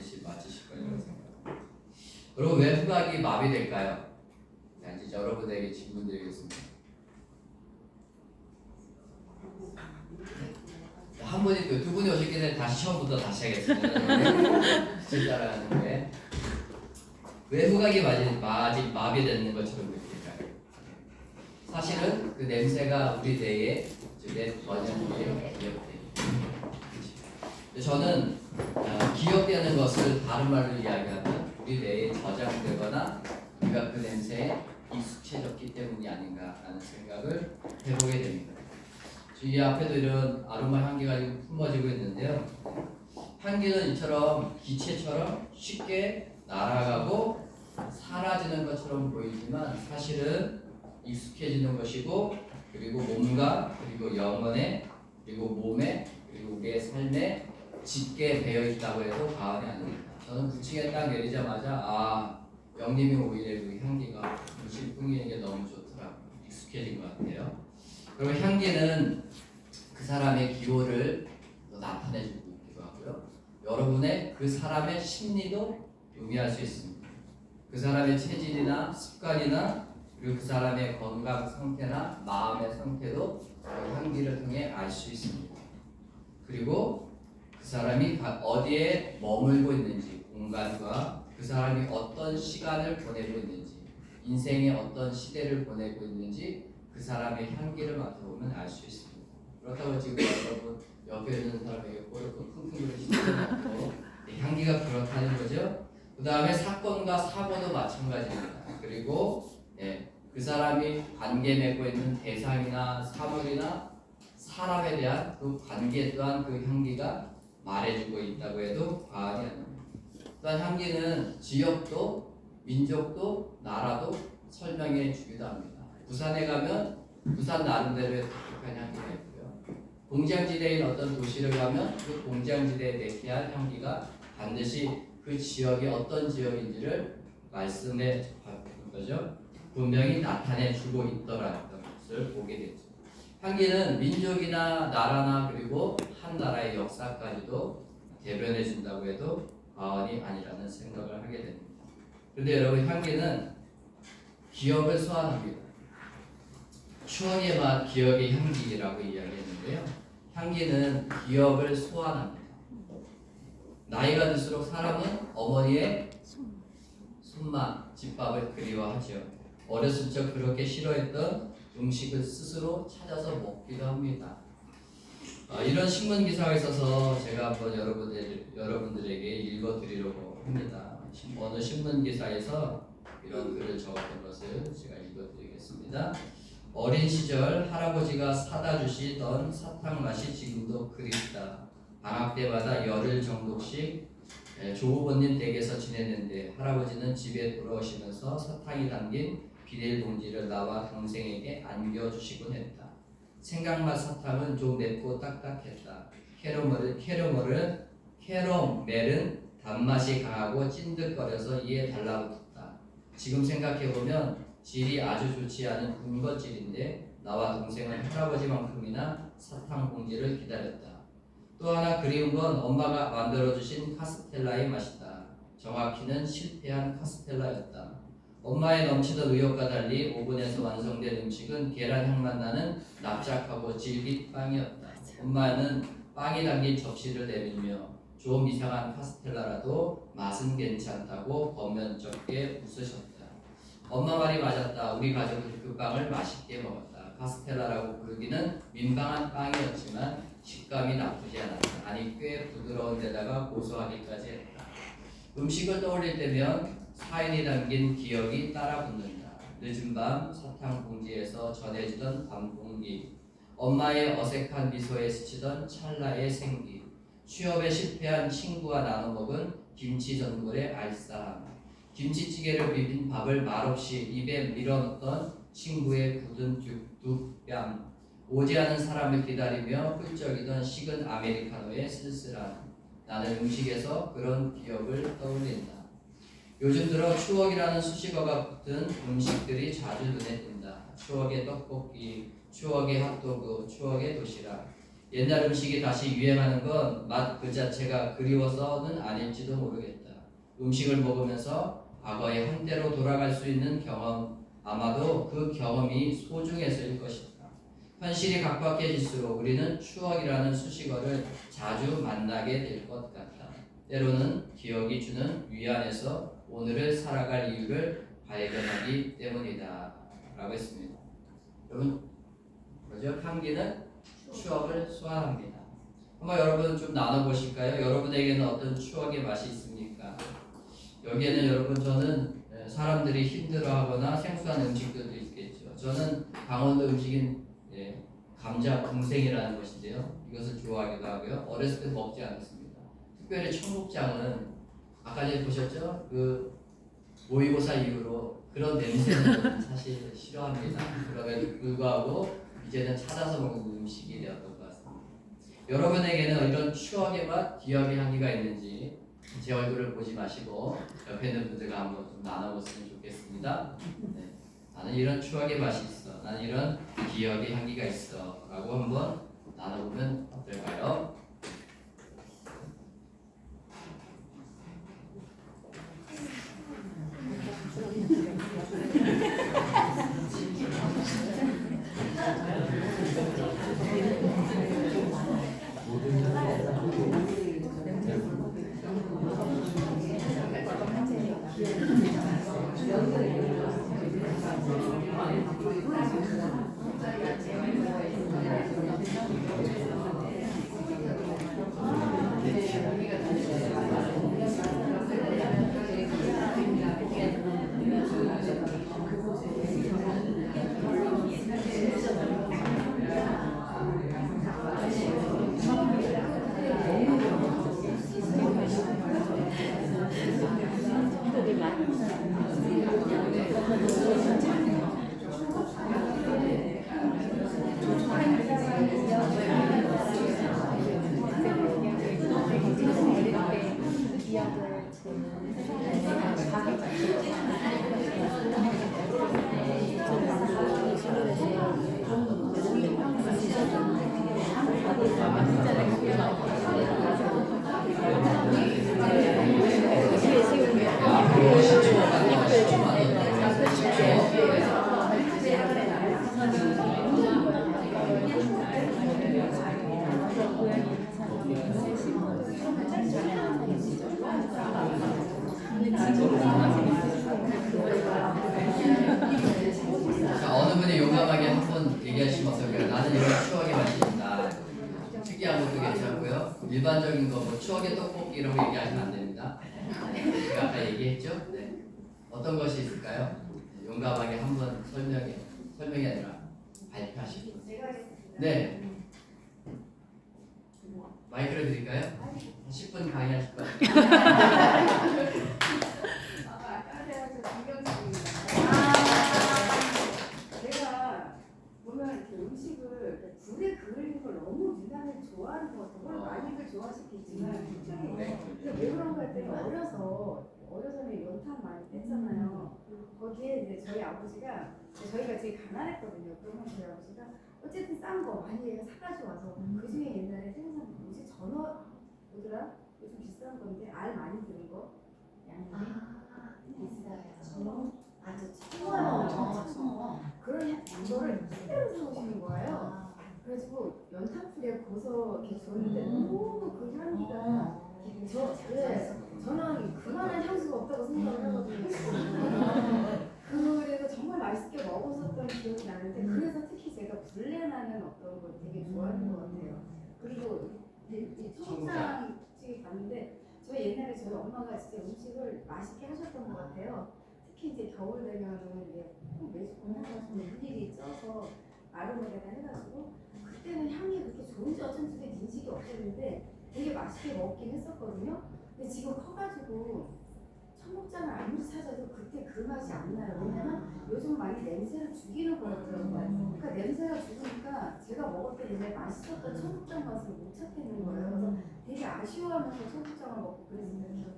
반드시 맞으실 거라고 생각합니다. 그리고 왜 후각이 마비될까요? 이제 여러분에게 질문 드리겠습니다. 한 분이 두 분이 오셨기 때문에 다시 처음부터 다시 하겠습니다. 진짜라는데 왜 후각이 마비되는 것처럼 느낄까요? 사실은 그 냄새가 우리 뇌에 뇌 전염기에 기억돼요. 저는 기억되는 것을 다른 말로 이야기하면 우리 뇌에 저장되거나 우리가 그 냄새에 익숙해졌기 때문이 아닌가라는 생각을 해보게 됩니다. 이 앞에도 이런 아로마 향기가 지금 품어지고 있는데요. 향기는 이처럼 기체처럼 쉽게 날아가고 사라지는 것처럼 보이지만 사실은 익숙해지는 것이고 그리고 몸과 그리고 영혼에 그리고 몸에 그리고 우리의 삶에 짙게 배어 있다고 해도 과언이 아닙니다. 저는 부침에 딱 내리자마자 영님이 오히려 그 향기가 음식 풍기는 게 너무 좋더라고요. 익숙해진 것 같아요. 그리고 향기는 그 사람의 기호를 나타내주고 있기도 하고요. 여러분의 그 사람의 심리도 의미할 수 있습니다. 그 사람의 체질이나 습관이나 그리고 그 사람의 건강 상태나 마음의 상태도 그 향기를 통해 알 수 있습니다. 그리고 그 사람이 어디에 머물고 있는지 공간과 그 사람이 어떤 시간을 보내고 있는지 인생의 어떤 시대를 보내고 있는지 그 사람의 향기를 맡아보면 알 수 있습니다. 그렇다고 지금 여러분 옆에 있는 사람에게 꼬르륵 킁킁 거리시는 건 없고 향기가 그렇다는 거죠. 그 다음에 사건과 사고도 마찬가지입니다. 그리고 그 사람이 관계 맺고 있는 대상이나 사물이나 사람에 대한 그 관계 또한 그 향기가 말해주고 있다고 해도 과언이 아닙니다. 또한 향기는 지역도 민족도 나라도 설명해 주기도 합니다. 부산에 가면 부산 나름대로의 독특한 향기가 있고요. 공장지대인 어떤 도시를 가면 그 공장지대에 내키한 향기가 반드시 그 지역이 어떤 지역인지를 말씀해 주는 거죠. 분명히 나타내 주고 있더라는 것을 보게 되죠. 향기는 민족이나 나라나 그리고 한 나라의 역사까지도 대변해 준다고 해도 과언이 아니라는 생각을 하게 됩니다. 그런데 여러분 향기는 기억을 소환합니다. 추억의 맛, 기억의 향기라고 이야기했는데요. 향기는 기억을 소환합니다. 나이가 들수록 사람은 어머니의 손맛, 집밥을 그리워하죠. 어렸을 적 그렇게 싫어했던 음식을 스스로 찾아서 먹기도 합니다. 이런 신문 기사가 있어서 제가 한번 여러분들에게 읽어드리려고 합니다. 어느 신문 기사에서 이런 글을 적었던 것을 제가 읽어드리겠습니다. 어린 시절 할아버지가 사다 주시던 사탕 맛이 지금도 그립다. 방학 때마다 열흘 정도씩 조부모님 댁에서 지냈는데 할아버지는 집에 돌아오시면서 사탕이 담긴 비닐봉지를 나와 동생에게 안겨주시곤 했다. 생강맛 사탕은 좀 맵고 딱딱했다. 캐러멜은 단맛이 강하고 찐득거려서 이에 달라붙었다. 지금 생각해보면 질이 아주 좋지 않은 군것질인데 나와 동생은 할아버지만큼이나 사탕 봉지를 기다렸다. 또 하나 그리운 건 엄마가 만들어주신 카스텔라의 맛이다. 정확히는 실패한 카스텔라였다. 엄마의 넘치던 의욕과 달리 오븐에서 완성된 음식은 계란 향만 나는 납작하고 질긴 빵이었다. 엄마는 빵이 담긴 접시를 내밀며 좀 이상한 카스텔라라도 맛은 괜찮다고 겉면쩍게 웃으셨다. 엄마 말이 맞았다. 우리 가족은 그 빵을 맛있게 먹었다. 카스텔라라고 부르기는 민망한 빵이었지만 식감이 나쁘지 않았다. 아니 꽤 부드러운 데다가 고소하기까지 했다. 음식을 떠올릴 때면 사연이 담긴 기억이 따라 붙는다. 늦은 밤 사탕 봉지에서 전해지던 밤공기, 엄마의 어색한 미소에 스치던 찰나의 생기, 취업에 실패한 친구와 나눠 먹은 김치 전골의 알싸함, 김치찌개를 비빈 밥을 말없이 입에 밀어넣던 친구의 굳은 두 뺨, 오지 않은 사람을 기다리며 훌쩍이던 식은 아메리카노의 쓸쓸함. 나는 음식에서 그런 기억을 떠올린다. 요즘 들어 추억이라는 수식어가 붙은 음식들이 자주 눈에 띈다. 추억의 떡볶이, 추억의 핫도그, 추억의 도시락. 옛날 음식이 다시 유행하는 건 맛 그 자체가 그리워서는 아닐지도 모르겠다. 음식을 먹으면서 과거의 한때로 돌아갈 수 있는 경험, 아마도 그 경험이 소중해서일 것이다. 현실이 각박해질수록 우리는 추억이라는 수식어를 자주 만나게 될 것 같다. 때로는 기억이 주는 위안에서 오늘을 살아갈 이유를 발견하기 때문이다. 라고 했습니다. 여러분, 뭐죠? 향기는 추억을 소환합니다. 한번 여러분 좀 나눠보실까요? 여러분에게는 어떤 추억의 맛이 있습니까? 여기에는 여러분 저는 사람들이 힘들어하거나 생소한 음식들도 있겠죠. 저는 강원도 음식인 감자 궁생이라는 것인데요. 이것을 좋아하기도 하고요. 어렸을 때 먹지 않았습니다. 특별히 청국장은 아까 전에 보셨죠? 그 모의고사 이후로 그런 냄새는 사실 싫어합니다. 그럼에도 불구하고 이제는 찾아서 먹는 음식이 되었던 것 같습니다. 여러분에게는 이런 추억의 맛, 기억의 향기가 있는지 제 얼굴을 보지 마시고 옆에 있는 분들과 한번 좀 나눠봤으면 좋겠습니다. 네. 나는 이런 추억의 맛이 있어. 나는 이런 기억의 향기가 있어. 라고 한번 나눠보면 어떨까요? 자, 어느 분이 용감하게 한번 얘기하시면 어떨까요? 나는 이런 추억의 맛이 있다. 특이한 것도 괜찮고요. 일반적인 거, 뭐 추억의 떡볶이 이런 거 얘기하시면 안 됩니다. 제가 아까 얘기했죠? 네. 어떤 것이 있을까요? 용감하게 한번 설명이 아니라 발표하시고. 네. 마이크를 드릴까요? 10분 강의하실 거예요. 내가 보면 이렇게 음식을 불에 그을린 걸 너무 유난히 좋아하는 것 같아요. 물론 많이들 좋아하시겠지만 굉장히 왜 그런가 했더니 어려서는 연탄 많이 뗐잖아요. 거기에 이제 저희 아버지가 저희가 되게 가난했거든요. 그러면 저희 아버지가 어쨌든 싼 거 많이 사가지고 와서 그 중에 옛날에 생산 뭐지 전어 뭐더라? 요즘 비싼 건데 알 많이 드는 거 양념이 비싸요. 아주 청어요. 그런 이거를 이대로 사오시는 거예요. 그래가지고 연탄불에 구워서 이렇게 줬는데 너무 그 향기가 저는 그만한 향수가 없다고 생각을 하거든요. 그래서 정말 맛있게 먹었었던 기억이 나는데 그래서 특히 제가 불내 나는 어떤 걸 되게 좋아하는 것 같아요. 그리고 이 청국장집에 갔는데 저희 옛날에 저희 엄마가 진짜 음식을 맛있게 하셨던 것 같아요. 특히 이제 겨울 되면은 이제 매주곤 일일이 쪄서 마름에다가 해가지고 그때는 향이 그렇게 좋은지 어쩐지 인식이 없었는데 되게 맛있게 먹긴 했었거든요. 근데 지금 커가지고 청국장을 아무리 찾아도 그때 그 맛이 안 나요. 왜냐면 요즘 많이 냄새를 죽이는 거였더라고요. 그러니까 냄새가 죽으니까 제가 먹을 때 맛있었던 청국장 맛을 못 찾겠는 거예요. 그래서 되게 아쉬워하면서 청국장을 먹고 그랬던 기억이 납니다.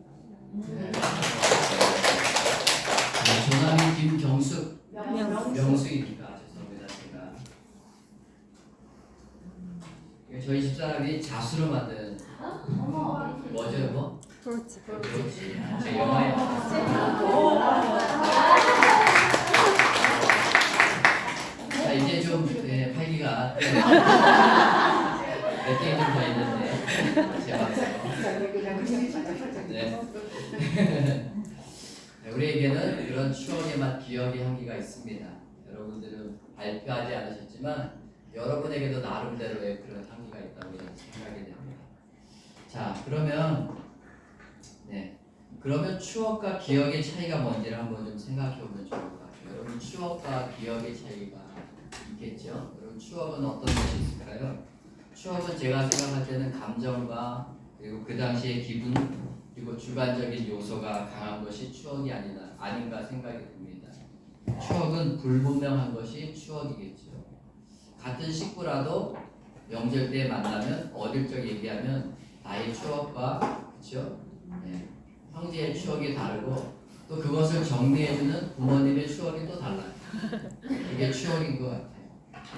전남이 김경숙 명숙입니다. 죄송합니다. 제가 저희 집사람이 자수로 만든 뭐죠 이거? 그렇지. 그렇지. 제 영화에 자 이제 좀 팔기가 몇 개좀 더 있는데 제가 네. 우리에게는 그런 추억의 맛, 기억의 향기가 있습니다. 여러분들은 발표하지 않으셨지만 여러분에게도 나름대로의 그런 향기가 있다고 저는 생각이 됩니다. 자, 그러면 추억과 기억의 차이가 뭔지를 한번 좀 생각해 보면 좋을 것 같아요. 여러분 추억과 기억의 차이가 있겠죠? 여러분 추억은 어떤 것이 있을까요? 추억은 제가 생각할 때는 감정과 그리고 그 당시의 기분 그리고 주관적인 요소가 강한 것이 추억이 아닌가 생각이 듭니다. 추억은 불분명한 것이 추억이겠죠. 같은 식구라도 명절 때 만나면 어릴 적 얘기하면 나의 추억과 그렇죠? 네. 형제의 추억이 다르고 또 그것을 정리해주는 부모님의 추억이 또 달라요. 이게 추억인 것 같아요.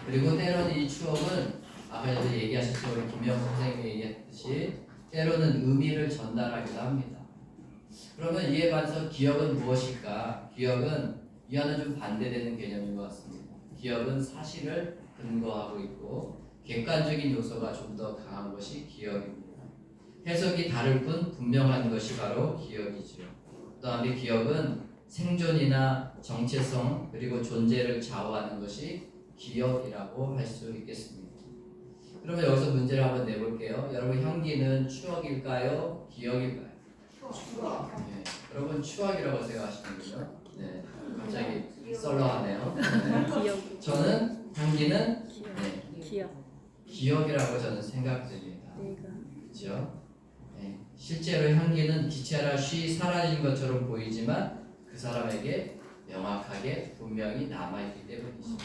그리고 때로는 이 추억은 아까 얘기하셨죠. 우리 김영수 선생님이 얘기했듯이 때로는 의미를 전달하기도 합니다. 그러면 이에 반해서 기억은 무엇일까? 기억은 이와는 좀 반대되는 개념인 것 같습니다. 기억은 사실을 근거하고 있고 객관적인 요소가 좀 더 강한 것이 기억입니다. 해석이 다를 뿐 분명한 것이 바로 기억이죠. 그 다음에 기억은 생존이나 정체성 그리고 존재를 좌우하는 것이 기억이라고 할 수 있겠습니다. 그러면 여기서 문제를 한번 내볼게요. 여러분 향기는 추억일까요? 기억일까요? 추억. 네. 여러분 추억이라고 생각하시는군요. 네. 갑자기 썰렁하네요. 네. 기억. 저는 향기는 기억. 기억이라고 저는 생각됩니다. 내가. 그렇죠? 네. 실제로 향기는 기체라 쉬 사라진 것처럼 보이지만 그 사람에게 명확하게 분명히 남아있기 때문이죠.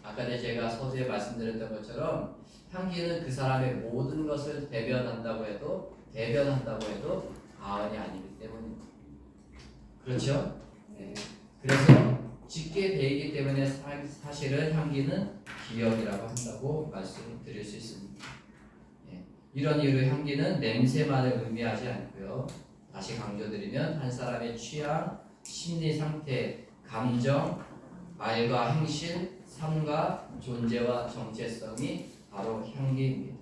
아까 제가 서두에 말씀드렸던 것처럼 향기는 그 사람의 모든 것을 대변한다고 해도 과언이 아니기 때문입니다. 그렇죠? 네. 그래서 짙게 배이기 때문에 사실은 향기는 기억이라고 한다고 말씀드릴 수 있습니다. 네. 이런 이유로 향기는 냄새만을 의미하지 않고요. 다시 강조드리면 한 사람의 취향, 심리 상태, 감정, 말과 행실, 삶과 존재와 정체성이 바로 향기입니다.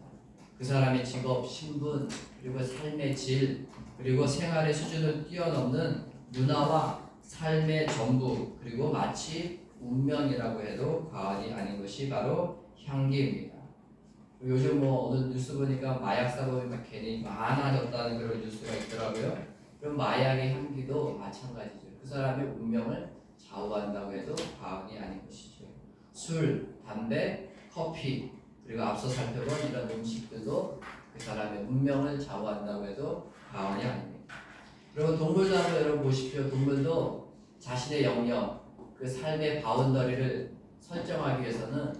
그 사람의 직업, 신분, 그리고 삶의 질, 그리고 생활의 수준을 뛰어넘는 문화와 삶의 전부, 그리고 마치 운명이라고 해도 과언이 아닌 것이 바로 향기입니다. 요즘 어느 뉴스 보니까 마약 사범이 괜히 많아졌다는 그런 뉴스가 있더라고요. 그럼 마약의 향기도 마찬가지죠. 그 사람의 운명을 좌우한다고 해도 과언이 아닌 것이죠. 술, 담배, 커피, 그리고 앞서 살펴본 이런 음식들도 그 사람의 운명을 좌우한다고 해도 과언이 아닙니다. 그리고 동물도 한번 여러분 보십시오. 동물도 자신의 영역, 그 삶의 바운더리를 설정하기 위해서는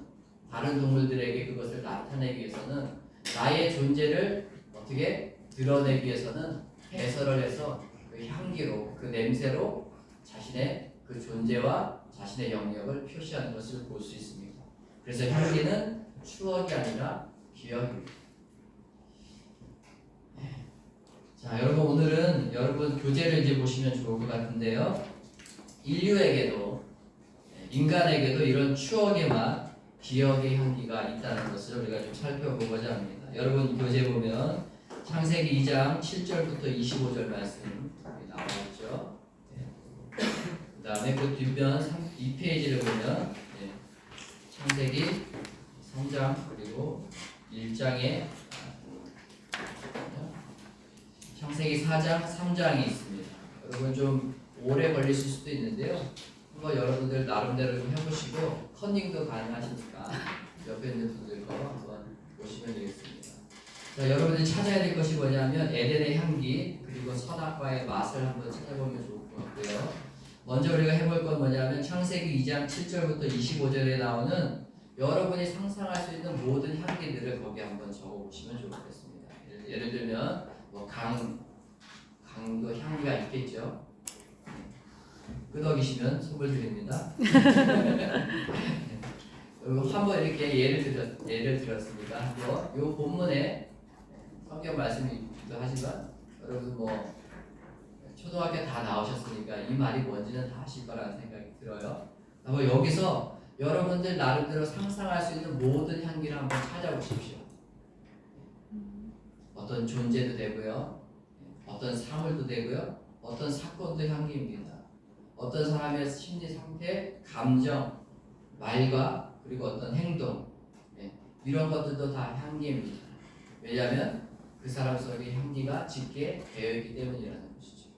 다른 동물들에게 그것을 나타내기 위해서는 나의 존재를 어떻게 드러내기 위해서는 배설을 해서 그 향기로, 그 냄새로 자신의 그 존재와 자신의 영역을 표시하는 것을 볼 수 있습니다. 그래서 향기는 추억이 아니라 기억입니다. 자, 여러분 오늘은 여러분 교재를 이제 보시면 좋을 것 같은데요. 인류에게도 인간에게도 이런 추억의 맛, 기억의 향기가 있다는 것을 우리가 좀 살펴보고자 합니다. 여러분 교재 보면 창세기 2장 7절부터 25절 말씀 나와 있죠. 그 다음에 그 뒷면 2페이지를 보면 창세기 3장 그리고 1장에 창세기 4장 3장이 있습니다. 여러분 좀 오래 걸리실 수도 있는데요. 한번 여러분들 나름대로 좀 해보시고 컨닝도 가능하시니까 옆에 있는 분들과 한번 보시면 되겠습니다. 자, 여러분들이 찾아야 될 것이 뭐냐면 에덴의 향기 그리고 선악과의 맛을 한번 찾아보면 좋을 것 같고요. 먼저 우리가 해볼 건 뭐냐면 창세기 2장 7절부터 25절에 나오는 여러분이 상상할 수 있는 모든 향기들을 거기에 한번 적어보시면 좋겠습니다. 예를 들면 뭐 강도 향기가 있겠죠. 끄덕이시면 선물 드립니다. 한번 이렇게 예를 들었습니다. 요 본문에 성경 말씀이기도 하지만 여러분 뭐 초등학교 다 나오셨으니까 이 말이 뭔지는 다 아실 거라는 생각이 들어요. 한번 여기서 여러분들 나름대로 상상할 수 있는 모든 향기를 한번 찾아보십시오. 어떤 존재도 되고요, 어떤 사물도 되고요, 어떤 사건도 향기입니다. 어떤 사람의 심리 상태, 감정, 말과 그리고 어떤 행동, 이런 것들도 다 향기입니다. 왜냐하면 그 사람 속에 향기가 짙게 되어 있기 때문이라는 것이죠.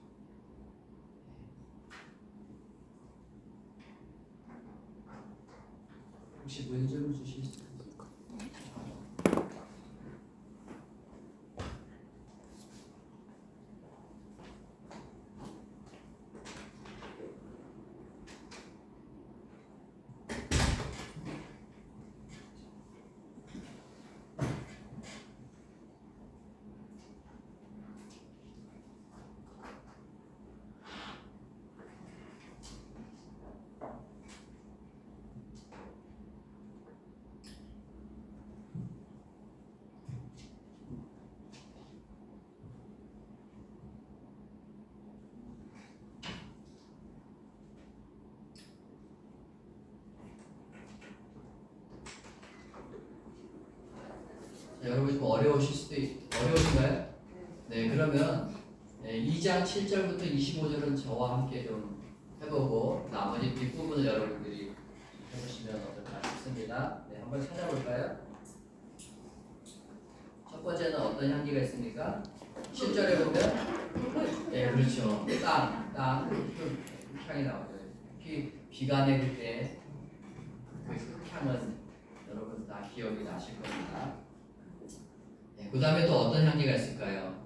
혹시 문제를 주실 수 있을까요? 자, 여러분 좀 어려우신가요? 네, 그러면 2장 7절부터 25절은 저와 함께 좀 해보고 나머지 뒷부분을 여러분들이 해보시면 어떨까 싶습니다. 네, 한번 찾아볼까요? 첫 번째는 어떤 향기가 있습니까? 7절에 보면 네, 그렇죠. 땅 흙향이 나오죠. 비가 내릴 때 그 흙향은 여러분 다 기억이 나실 겁니다. 그 다음에 또 어떤 향기가 있을까요?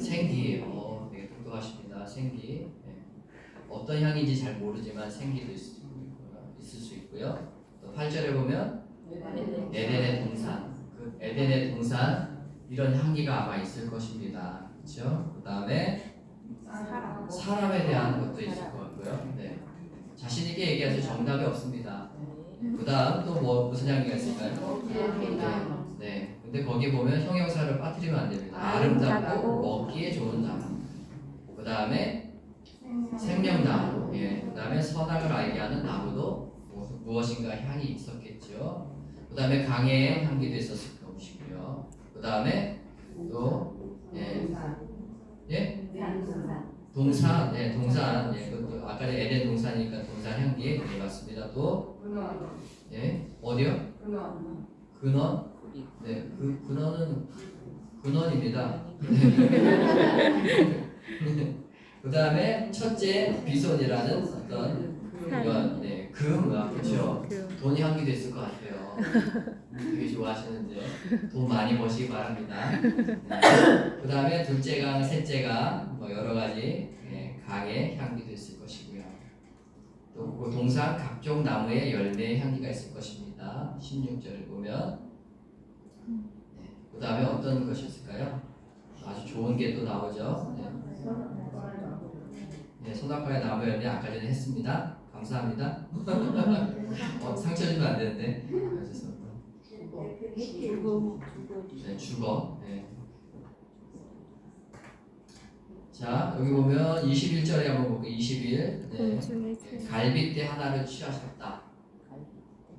생기. 되게 똑똑하십니다. 생기. 어떤 향인지 잘 모르지만 생기도 있을 수 있고요. 또 8절에 보면 에덴의 동산. 그 에덴의 동산 이런 향기가 아마 있을 것입니다. 그렇죠? 그 다음에 사람에 대한 것도 있을 것 같고요. 네. 자신 있게 얘기하세요. 정답이 없습니다. 그 다음 또 무슨 향기가 있을까요? 네. 근데 거기 보면 형용사를 빠뜨리면 안 됩니다. 아름답고 먹기에 좋은 나무. 그 다음에 생명나무. 그 다음에 선악을 알게 하는 나무도 무엇인가 향이 있었겠죠. 그 다음에 강의 향기도 있었을 것이고요. 그 다음에 또 동산. 그것도 아까 에덴 동산이니까 동산 향기. 네, 맞습니다. 또 어디요? 근원. 네, 근원은 근원입니다. 그 다음에 첫째 비손이라는 어떤 그렇죠. 돈 향기도 있을 것 같아요. 되게 좋아하시는데 돈 많이 버시기 바랍니다. 그 다음에 둘째 강, 셋째 강, 여러 가지 강의 향기도 있을 것이고요. 또 그 동산 각종 나무의 열매의 향기가 있을 것입니다. 16절을 보면 그 다음에 어떤 것이 있을까요? 아주 좋은 게 또 나오죠. 소나파의 나무 열매 아까 전에 했습니다. 감사합니다. 상처 주면 안 되는데. 죽어. 자, 여기 보면 21절에 한번 볼게요. 21. 갈빗대 하나를 취하셨다.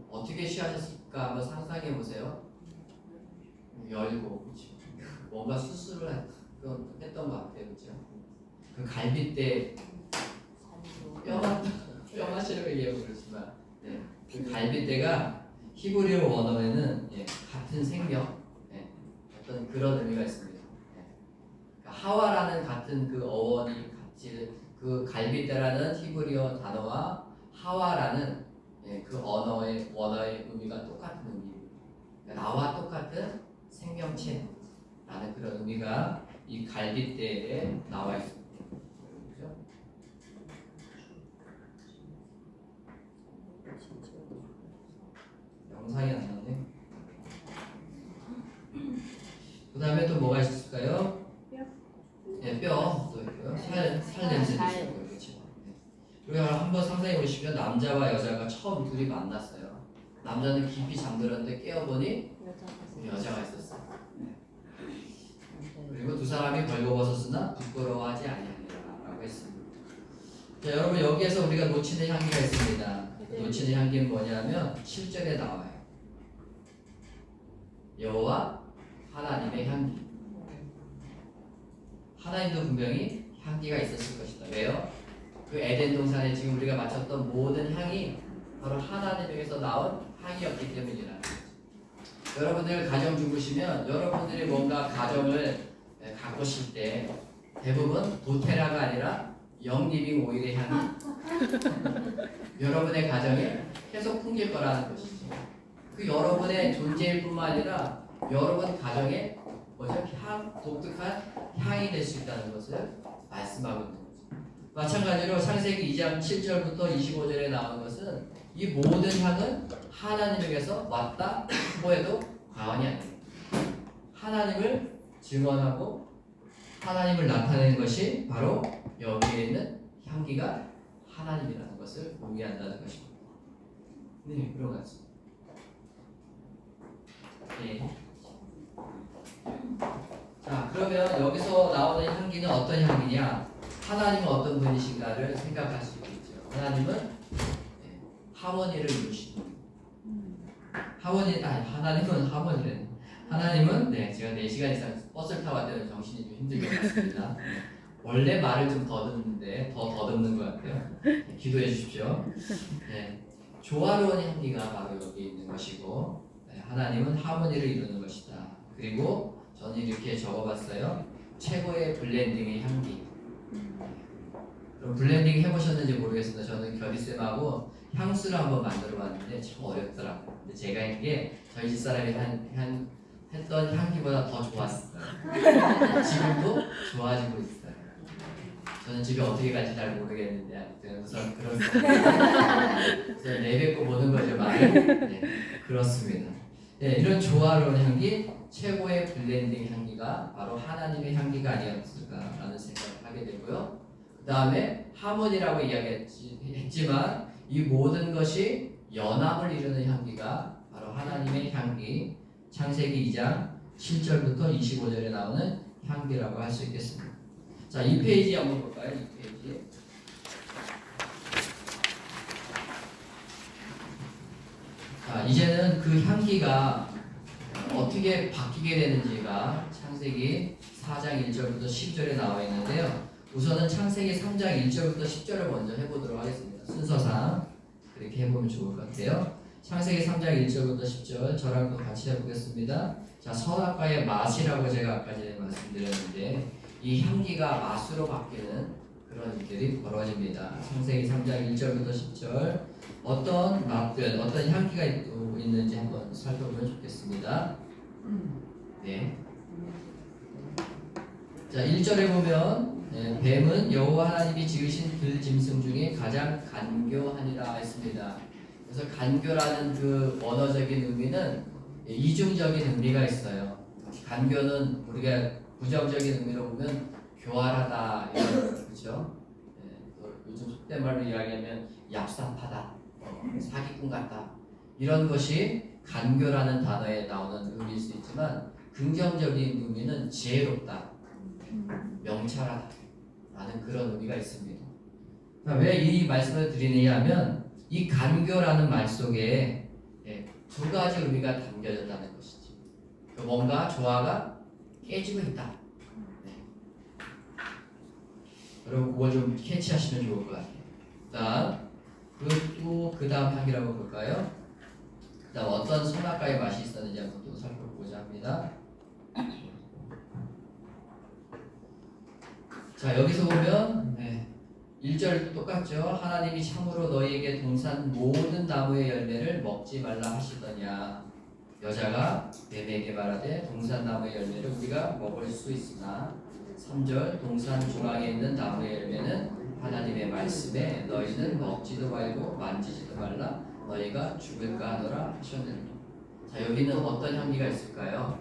어떻게 취하셨을까 한번 상상해 보세요. 열고, 그렇죠. 뭔가 수술을 했던 것 같아요, 그렇죠. 그 갈빗대 뼈가 싫으면 이해하고 그렇지만, 그 갈빗대가 히브리어 원어에는 같은 생명, 어떤 그런 의미가 있습니다. 하와라는 같은 그 어원이 같이 그 갈빗대라는 히브리어 단어와 하와라는 그 언어의 원어의 의미가 똑같은 의미입니다. 나와 똑같은 생명체라는 그런 의미가 이 갈빗대에 나와 있습니다. 그렇죠? 영상이 안 나오네. 그 다음에 또 뭐가 있을까요? 뼈도 있고요. 살 냄새도 있고요. 그렇죠. 그리고 한번 상상해 보시면 남자와 여자가 처음 둘이 만났어요. 남자는 깊이 잠들었는데 깨어보니 여자가 있었어. 그리고 두 사람이 벌거벗었으나 부끄러워하지 아니하니라라고 했습니다. 자, 여러분 여기에서 우리가 놓치는 향기가 있습니다. 놓치는 향기는 뭐냐면 7절에 나와요. 여호와 하나님의 향기. 하나님도 분명히 향기가 있었을 것이다. 왜요? 그 에덴 동산에 지금 우리가 맡았던 모든 향이 바로 하나님에게서 나온 향이었기 때문이라는 거죠. 여러분들 가정 주무시면 여러분들이 뭔가 가정을 가꾸실 때 대부분 도테라가 아니라 영리빙 오일의 향이 여러분의 가정에 계속 풍길 거라는 것이죠. 그 여러분의 존재일 뿐만 아니라 여러분 가정에 독특한 향이 될 수 있다는 것을 말씀하고 있는 거죠. 마찬가지로 창세기 2장 7절부터 25절에 나온 것은 이 모든 향은 하나님에게서 왔다 해도 과언이 아닙니다. 하나님을 증언하고 하나님을 나타내는 것이 바로 여기에 있는 향기가 하나님이라는 것을 의미한다는 것입니다. 네, 그런 것 같습니다. 네. 자, 그러면 여기서 나오는 향기는 어떤 향기냐? 하나님은 어떤 분이신가를 생각할 수 있겠죠. 하나님은 하모니를 이루시는 하나님은 하모니를 하나님은 제가 4시간 이상 버스를 타고 왔더니 정신이 좀 힘들게 갔습니다. 원래 말을 좀 더듬는데 더 더듬는 것 같아요. 기도해 주십시오. 조화로운 향기가 바로 여기 있는 것이고 하나님은 하모니를 이루는 것이다. 그리고 저는 이렇게 적어봤어요. 최고의 블렌딩의 향기. 그럼 블렌딩 해보셨는지 모르겠습니다. 저는 결이쌤하고 향수를 한번 만들어봤는데 참 어렵더라고요. 근데 제가 한 게 저희 집사람이 했던 향기보다 더 좋았어요. 지금도 좋아지고 있어요. 저는 집에 어떻게 갈지 잘 모르겠는데 아무튼 우선 그래서 내뱉고 보는 거죠. 말을. 그렇습니다. 이런 조화로운 향기, 최고의 블렌딩 향기가 바로 하나님의 향기가 아니었을까라는 생각을 하게 되고요. 그 다음에 하모니라고 이야기했지만 이 모든 것이 연합을 이루는 향기가 바로 하나님의 향기, 창세기 2장 7절부터 25절에 나오는 향기라고 할 수 있겠습니다. 자, 이 페이지 한번 볼까요? 이 페이지. 자, 이제는 그 향기가 어떻게 바뀌게 되는지가 창세기 4장 1절부터 10절에 나와 있는데요. 우선은 창세기 3장 1절부터 10절을 먼저 해보도록 하겠습니다. 순서상 그렇게 해보면 좋을 것 같아요. 창세기 3장 1절부터 10절 저랑 또 같이 해보겠습니다. 자, 선악과의 맛이라고 제가 아까 전에 말씀드렸는데 이 향기가 맛으로 바뀌는 그런 일들이 벌어집니다. 창세기 3장 1절부터 10절 어떤 맛들, 어떤 향기가 있는지 한번 살펴보면 좋겠습니다. 네. 자, 1절에 보면 뱀은 여호와 하나님이 지으신 들짐승 중에 가장 간교하니라 했습니다. 그래서 간교라는 그 원어적인 의미는 이중적인 의미가 있어요. 간교는 우리가 부정적인 의미로 보면 교활하다 이런 그렇죠. 요즘 속된 말로 이야기하면 얍삽하다, 사기꾼 같다 이런 것이 간교라는 단어에 나오는 의미일 수 있지만 긍정적인 의미는 지혜롭다, 명철하다 라는 그런 의미가 있습니다. 왜 이 말씀을 드리느냐 하면 이 간교라는 말 속에 두 가지 의미가 담겨졌다는 것이죠. 뭔가 조화가 깨지고 있다. 여러분 그거 좀 캐치하시면 좋을 것 같아요. 그 다음 향기라고 볼까요? 그 다음 어떤 선악과의 맛이 있었는지 한번 또 살펴보고자 합니다. 자, 여기서 보면 1절 똑같죠. 하나님이 참으로 너희에게 동산 모든 나무의 열매를 먹지 말라 하시더냐. 여자가 뱀에게 말하되 동산 나무의 열매를 우리가 먹을 수 있으나 3절 동산 중앙에 있는 나무의 열매는 하나님의 말씀에 너희는 먹지도 말고 만지지도 말라 너희가 죽을까 하더라 하셨느니라. 자, 여기는 어떤 향기가 있을까요?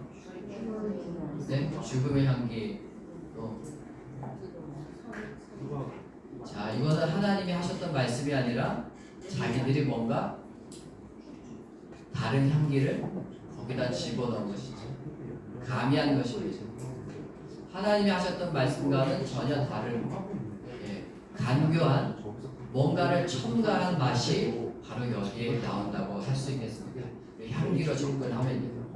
죽음의 향기. 또 자, 이거는 하나님이 하셨던 말씀이 아니라 자기들이 뭔가 다른 향기를 거기다 집어넣은 것이죠. 가미한 것이죠. 하나님이 하셨던 말씀과는 전혀 다른 간교한 뭔가를 첨가한 맛이 바로 여기에 나온다고 할 수 있겠습니다. 향기로 접근하면요.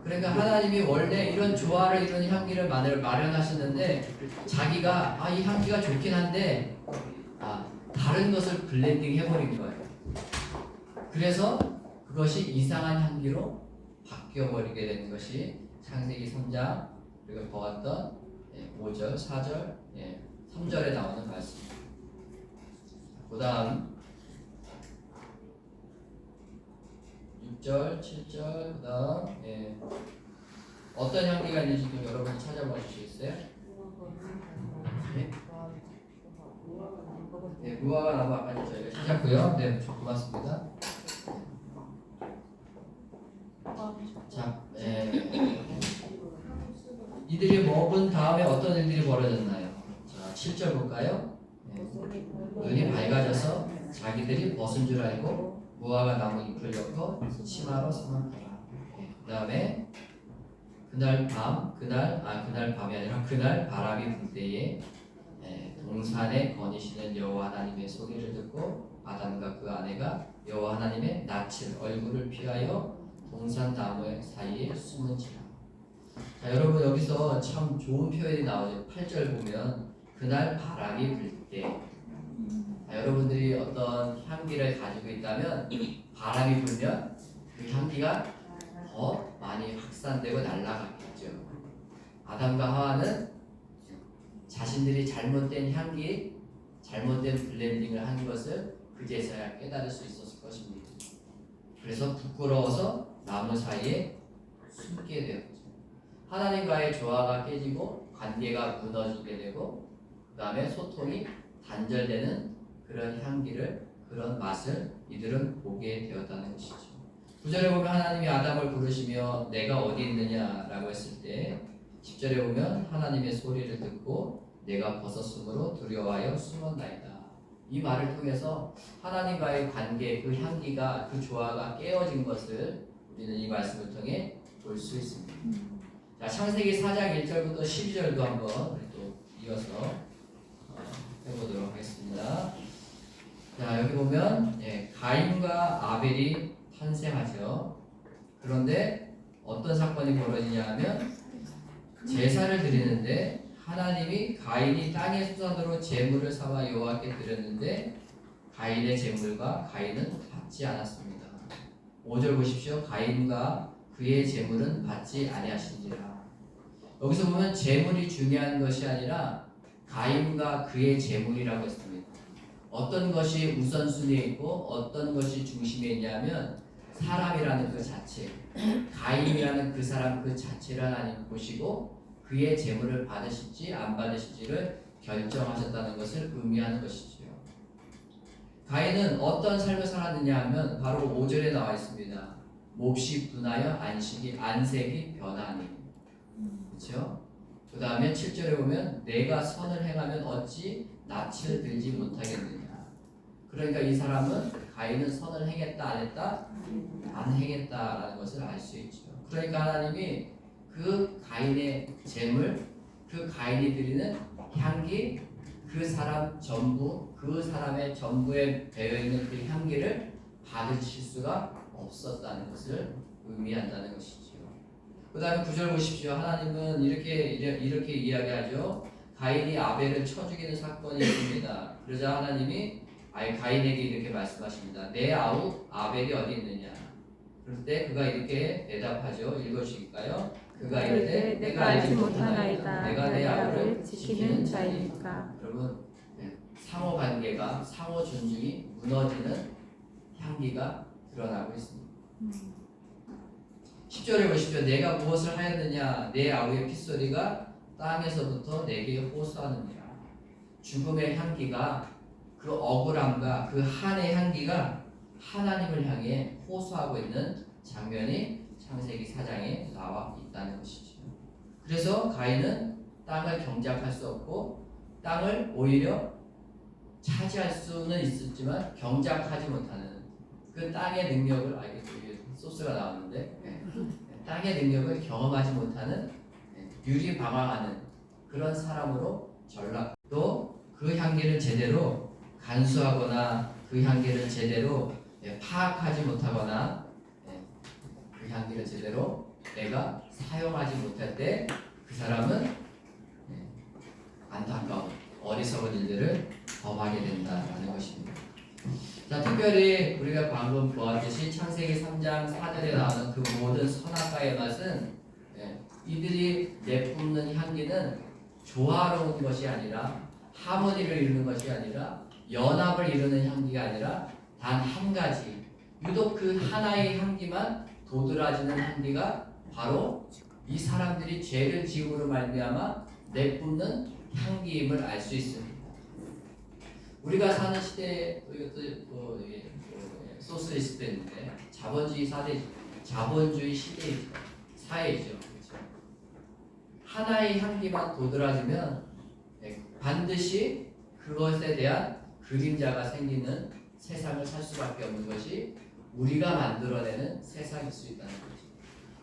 그러니까 하나님이 원래 이런 조화를 이루는 향기를 마련하셨는데 자기가 이 향기가 좋긴 한데 다른 것을 블렌딩 해버린 거예요. 그래서 그것이 이상한 향기로 바뀌어버리게 되는 것이 창세기 3장 우리가 보았던 5절, 4절, 3절에 나오는 말씀입니다. 그 다음 6절, 7절, 그 다음 어떤 향기가 있는지 좀 여러분이 찾아봐 주시겠어요? 무화과 나무 아까 저희가 찾았고요. 네, 고맙습니다. 자, 이들이 먹은 다음에 어떤 일들이 벌어졌나요? 자, 7절 볼까요? 눈이 밝아져서 자기들이 벗은 줄 알고 무화과 나무 잎을 엮어 치마로 삼았더라. 그 다음에 그날 밤이 아니라 그날 바람이 불 때에 동산에 거니시는 여호와 하나님의 소리를 듣고 아담과 그 아내가 여호와 하나님의 낯을 얼굴을 피하여 동산 나무 사이에 숨은지라. 자, 여러분 여기서 참 좋은 표현이 나오죠. 8절 보면 그날 바람이 불 때. 여러분들이 어떤 향기를 가지고 있다면 바람이 불면 그 향기가 더 많이 확산되고 날아가겠죠. 아담과 하와는 자신들이 잘못된 향기, 잘못된 블렌딩을 한 것을 그제서야 깨달을 수 있었을 것입니다. 그래서 부끄러워서 나무 사이에 숨게 되었죠. 하나님과의 조화가 깨지고 관계가 무너지게 되고 그 다음에 소통이 단절되는 그런 향기를, 그런 맛을 이들은 보게 되었다는 것이죠. 9절에 보면 하나님이 아담을 부르시며 내가 어디 있느냐라고 했을 때 10절에 보면 하나님의 소리를 듣고 내가 벗었으므로 두려워하여 숨었나이다. 이 말을 통해서 하나님과의 관계, 그 향기가, 그 조화가 깨어진 것을 우리는 이 말씀을 통해 볼 수 있습니다. 자, 창세기 4장 1절부터 12절도 한번 우리 또 이어서 해보도록 하겠습니다. 자, 여기 보면 가인과 아벨이 탄생하죠. 그런데 어떤 사건이 벌어지냐 하면 제사를 드리는데 하나님이 가인이 땅의 수산으로 제물을 삼아 여호와께 드렸는데 가인의 제물과 가인은 받지 않았습니다. 5절 보십시오. 가인과 그의 제물은 받지 아니하신지라. 여기서 보면 제물이 중요한 것이 아니라 가인과 그의 제물이라고 했습니다. 어떤 것이 우선순위에 있고 어떤 것이 중심에 있냐면 사람이라는 그 자체, 가인이라는 그 사람 그 자체를 하나님 보시고 그의 제물을 받으실지 안 받으실지를 결정하셨다는 것을 의미하는 것이지요. 가인은 어떤 삶을 살았느냐 하면 바로 5절에 나와 있습니다. 몹시 분하여 안색이 변하니. 그렇죠? 그 다음에 7절에 보면 내가 선을 행하면 어찌 낯을 들지 못하겠느냐. 그러니까 이 사람은 가인은 선을 행했다 안 했다? 안 행했다라는 것을 알 수 있죠. 그러니까 하나님이 그 가인의 재물, 그 가인이 드리는 향기, 그 사람 전부, 그 사람의 전부에 배어있는 그 향기를 받으실 수가 없었다는 것을 의미한다는 것이죠. 그 다음에 9절 보십시오. 하나님은 이렇게 이야기하죠. 가인이 아벨을 쳐 죽이는 사건이 있습니다. 그러자 하나님이 가인에게 이렇게 말씀하십니다. 내 아우 아벨이 어디 있느냐. 그럴 때 그가 이렇게 대답하죠. 읽어주실까요? 그가 이르되 내가 알지 못하나이다. 내가 내 아우를 지키는 자이니까. 여러분, 상호관계가, 상호 존중이 무너지는 향기가 드러나고 있습니다. 10절에 보십시오. 내가 무엇을 하였느냐. 내 아우의 핏소리가 땅에서부터 내게 호소하느니라. 죽음의 향기가, 그 억울함과 그 한의 향기가 하나님을 향해 호소하고 있는 장면이 창세기 4장에 나와 있다는 것이죠. 그래서 가인은 땅을 경작할 수 없고 땅을 오히려 차지할 수는 있었지만 경작하지 못하는 그 땅의 능력을 알게 되기 위해서 소스가 나오는데 땅의 능력을 경험하지 못하는 유리방황하는 그런 사람으로 전락. 또 그 향기를 제대로 간수하거나 그 향기를 제대로 파악하지 못하거나 그 향기를 제대로 내가 사용하지 못할 때 그 사람은 안타까운 어리석은 일들을 범하게 된다라는 것입니다. 자, 특별히 우리가 방금 보았듯이 창세기 3장 4절에 나오는 그 모든 선악과의 맛은 이들이 내뿜는 향기는 조화로운 것이 아니라 하모니를 이루는 것이 아니라 연합을 이루는 향기가 아니라 단 한 가지, 유독 그 하나의 향기만 도드라지는 향기가 바로 이 사람들이 죄를 지음으로 말미암아 내뿜는 향기임을 알 수 있습니다. 우리가 사는 시대에 이것도 소스리스트 있는데 자본주의 시대이죠. 사회이죠. 그렇죠? 하나의 향기만 도드라지면 반드시 그것에 대한 그림자가 생기는 세상을 살 수밖에 없는 것이 우리가 만들어내는 세상일 수 있다는 거죠.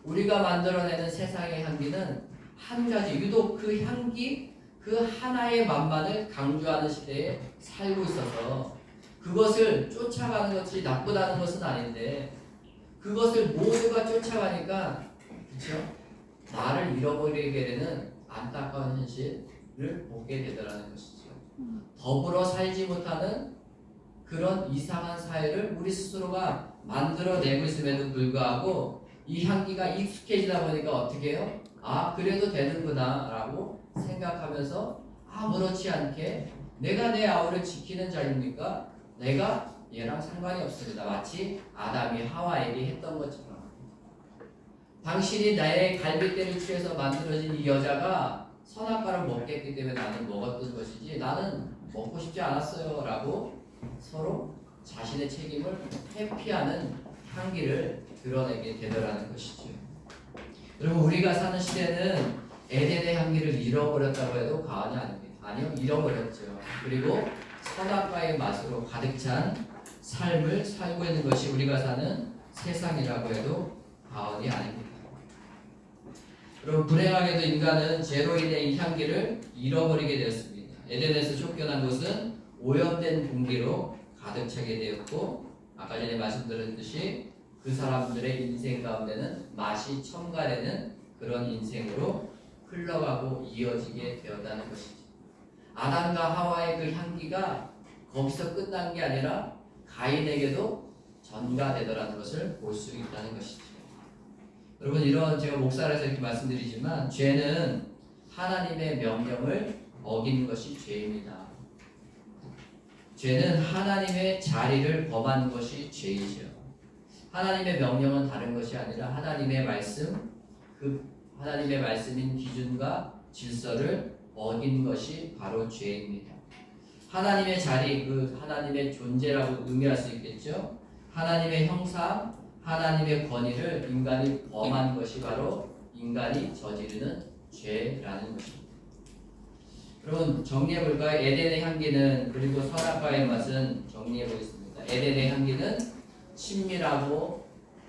우리가 만들어내는 세상의 향기는 한 가지, 유독 그 향기, 그 하나의 맛만을 강조하는 시대에 살고 있어서 그것을 쫓아가는 것이 나쁘다는 것은 아닌데 그것을 모두가 쫓아가니까 그렇죠? 나를 잃어버리게 되는 안타까운 현실을 보게 되더라는 것이죠. 더불어 살지 못하는 그런 이상한 사회를 우리 스스로가 만들어내고 있음에도 불구하고 이 향기가 익숙해지다 보니까 어떻게 해요? 아, 그래도 되는구나 라고 생각하면서 아무렇지 않게 내가 내 아우를 지키는 자입니까? 내가 얘랑 상관이 없습니다. 마치 아담이 하와에게 했던 것처럼 당신이 나의 갈빗대를 취해서 만들어진 이 여자가 선악과를 먹겠기 때문에 나는 먹었던 것이지 나는 먹고 싶지 않았어요 라고 서로 자신의 책임을 회피하는 향기를 드러내게 되더라는 것이죠. 여러분, 우리가 사는 시대는 에덴의 향기를 잃어버렸다고 해도 과언이 아닙니다. 아니요, 잃어버렸죠. 그리고 선악과의 맛으로 가득 찬 삶을 살고 있는 것이 우리가 사는 세상이라고 해도 과언이 아닙니다. 여러분, 불행하게도 인간은 죄로 인해 이 향기를 잃어버리게 되었습니다. 에덴에서 쫓겨난 곳은 오염된 공기로 가득 차게 되었고 아까 전에 말씀드렸듯이 그 사람들의 인생 가운데는 맛이 첨가되는 그런 인생으로 흘러가고 이어지게 되었다는 것이죠. 아담과 하와의 그 향기가 거기서 끝난 게 아니라 가인에게도 전가되더라는 것을 볼 수 있다는 것이죠. 여러분, 이런 제가 목사라서 이렇게 말씀드리지만 죄는 하나님의 명령을 어기는 것이 죄입니다. 죄는 하나님의 자리를 범하는 것이 죄이죠. 하나님의 명령은 다른 것이 아니라 하나님의 말씀, 그 하나님의 말씀인 기준과 질서를 어긴 것이 바로 죄입니다. 하나님의 자리, 그 하나님의 존재라고 의미할 수 있겠죠. 하나님의 형상, 하나님의 권위를 인간이 범한 것이 바로 인간이 저지르는 죄라는 것입니다. 여러분, 정리해볼까요? 에덴의 향기는 그리고 선악과의 맛은 정리해보겠습니다. 에덴의 향기는 친밀하고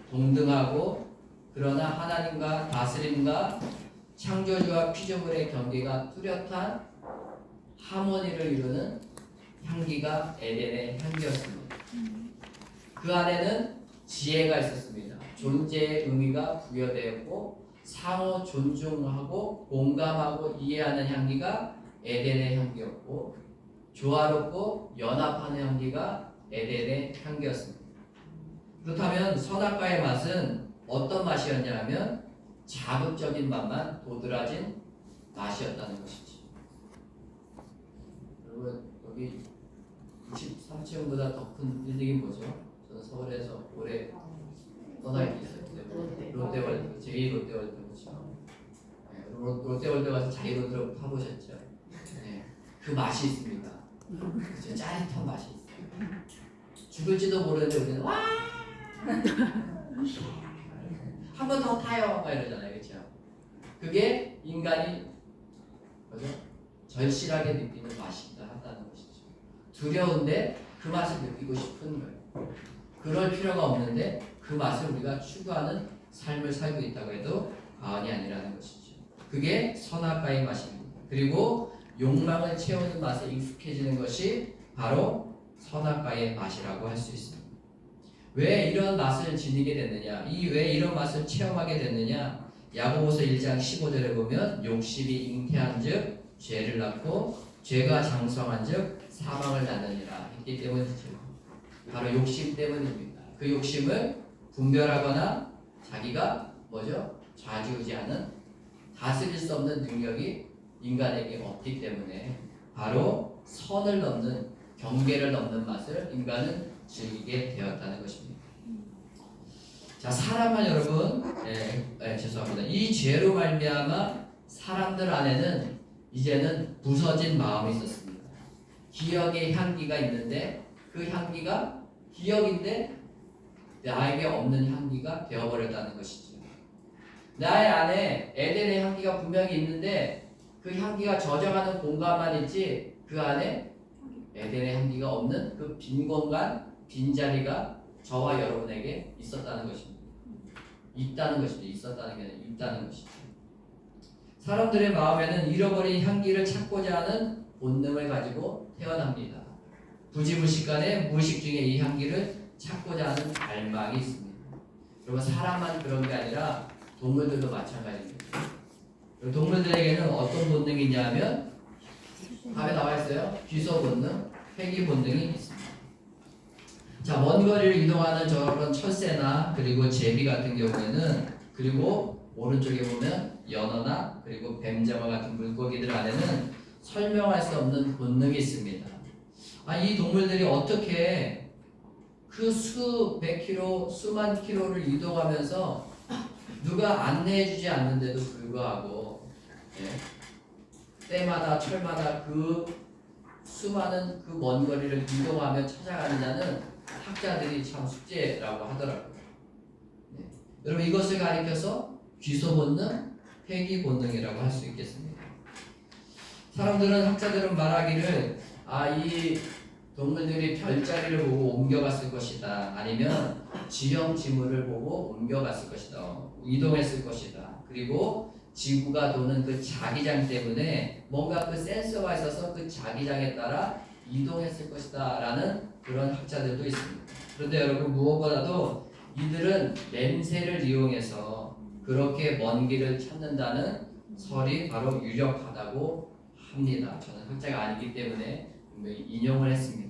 동등하고 그러나 하나님과 다스림과 창조주와 피조물의 경계가 뚜렷한 하모니를 이루는 향기가 에덴의 향기였습니다. 그 안에는 지혜가 있었습니다. 존재의 의미가 부여되었고 상호 존중하고 공감하고 이해하는 향기가 에덴의 향기였고 조화롭고 연합하는 향기가 에덴의 향기였습니다. 그렇다면 선악과의 맛은 어떤 맛이었냐 하면 자극적인 맛만 도드라진 맛이었다는 것이지. 여러분, 여기 23층보다 더 큰 빌딩이 뭐죠? 저는 서울에서 오래 떠나 있었기 때문에 롯데월드, 제2롯데월드 그렇죠. 롯데월드 가서 자이로드를 타보셨죠? 네, 그 맛이 있습니다. 그렇죠? 짜릿한 맛이 있어요. 죽을지도 모르는데 우리는 와! 한 번 더 타요! 막 이러잖아요. 그렇죠? 그게 인간이 그죠? 절실하게 느끼는 맛이다 한다는 것이죠. 두려운데 그 맛을 느끼고 싶은 거예요. 그럴 필요가 없는데 그 맛을 우리가 추구하는 삶을 살고 있다고 해도 과언이 아니라는 것이죠. 그게 선악과의 맛입니다. 그리고 욕망을 채우는 맛에 익숙해지는 것이 바로 선악과의 맛이라고 할 수 있습니다. 왜 이런 맛을 지니게 됐느냐? 왜 이런 맛을 체험하게 됐느냐? 야고보서 1장 15절에 보면 욕심이 잉태한즉 죄를 낳고 죄가 장성한즉 사망을 낳느니라 했기 때문이죠. 바로 욕심 때문입니다. 그 욕심을 분별하거나 자기가 뭐죠? 좌지우지하는 다스릴 수 없는 능력이 인간에게 없기 때문에 바로 선을 넘는 경계를 넘는 맛을 인간은 즐기게 되었다는 것입니다. 자, 사람은 여러분, 죄송합니다. 이 죄로 말미암아 사람들 안에는 이제는 부서진 마음이 있었습니다. 기억의 향기가 있는데 그 향기가 기억인데 나에게 없는 향기가 되어버렸다는 것이죠. 나의 안에 에덴의 향기가 분명히 있는데 그 향기가 젖어가는 공간만 있지 그 안에 에덴의 향기가 없는 그 빈 공간, 빈자리가 저와 여러분에게 있었다는 것입니다. 있다는 것입니다. 있었다는 게 아니라 있다는 것이죠. 사람들의 마음에는 잃어버린 향기를 찾고자 하는 본능을 가지고 태어납니다. 부지무식간에 무의식 중에 이 향기를 찾고자 하는 갈망이 있습니다. 그리고 사람만 그런 게 아니라 동물들도 마찬가지입니다. 동물들에게는 어떤 본능이 있냐면 답에 나와 있어요. 귀소 본능, 회귀 본능이 있습니다. 자, 먼 거리를 이동하는 저런 철새나 그리고 제비 같은 경우에는 그리고 오른쪽에 보면 연어나 그리고 뱀장어 같은 물고기들 안에는 설명할 수 없는 본능이 있습니다. 이 동물들이 어떻게 그 수백 킬로, 수만 킬로를 이동하면서 누가 안내해주지 않는데도 불구하고 때마다 철마다 그 수많은 그 먼 거리를 이동하며 찾아가느냐는 학자들이 참 숙제라고 하더라고요. 여러분 이것을 가리켜서 귀소 본능, 회귀 본능이라고 할 수 있겠습니다. 사람들은 학자들은 말하기를 이 동물들이 별자리를 보고 옮겨갔을 것이다. 아니면 지형 지물을 보고 옮겨갔을 것이다. 이동했을 것이다. 그리고 지구가 도는 그 자기장 때문에 뭔가 그 센서가 있어서 그 자기장에 따라 이동했을 것이다 라는 그런 학자들도 있습니다. 그런데 여러분 무엇보다도 이들은 냄새를 이용해서 그렇게 먼 길을 찾는다는 설이 바로 유력하다고 합니다. 저는 학자가 아니기 때문에 인용을 했습니다.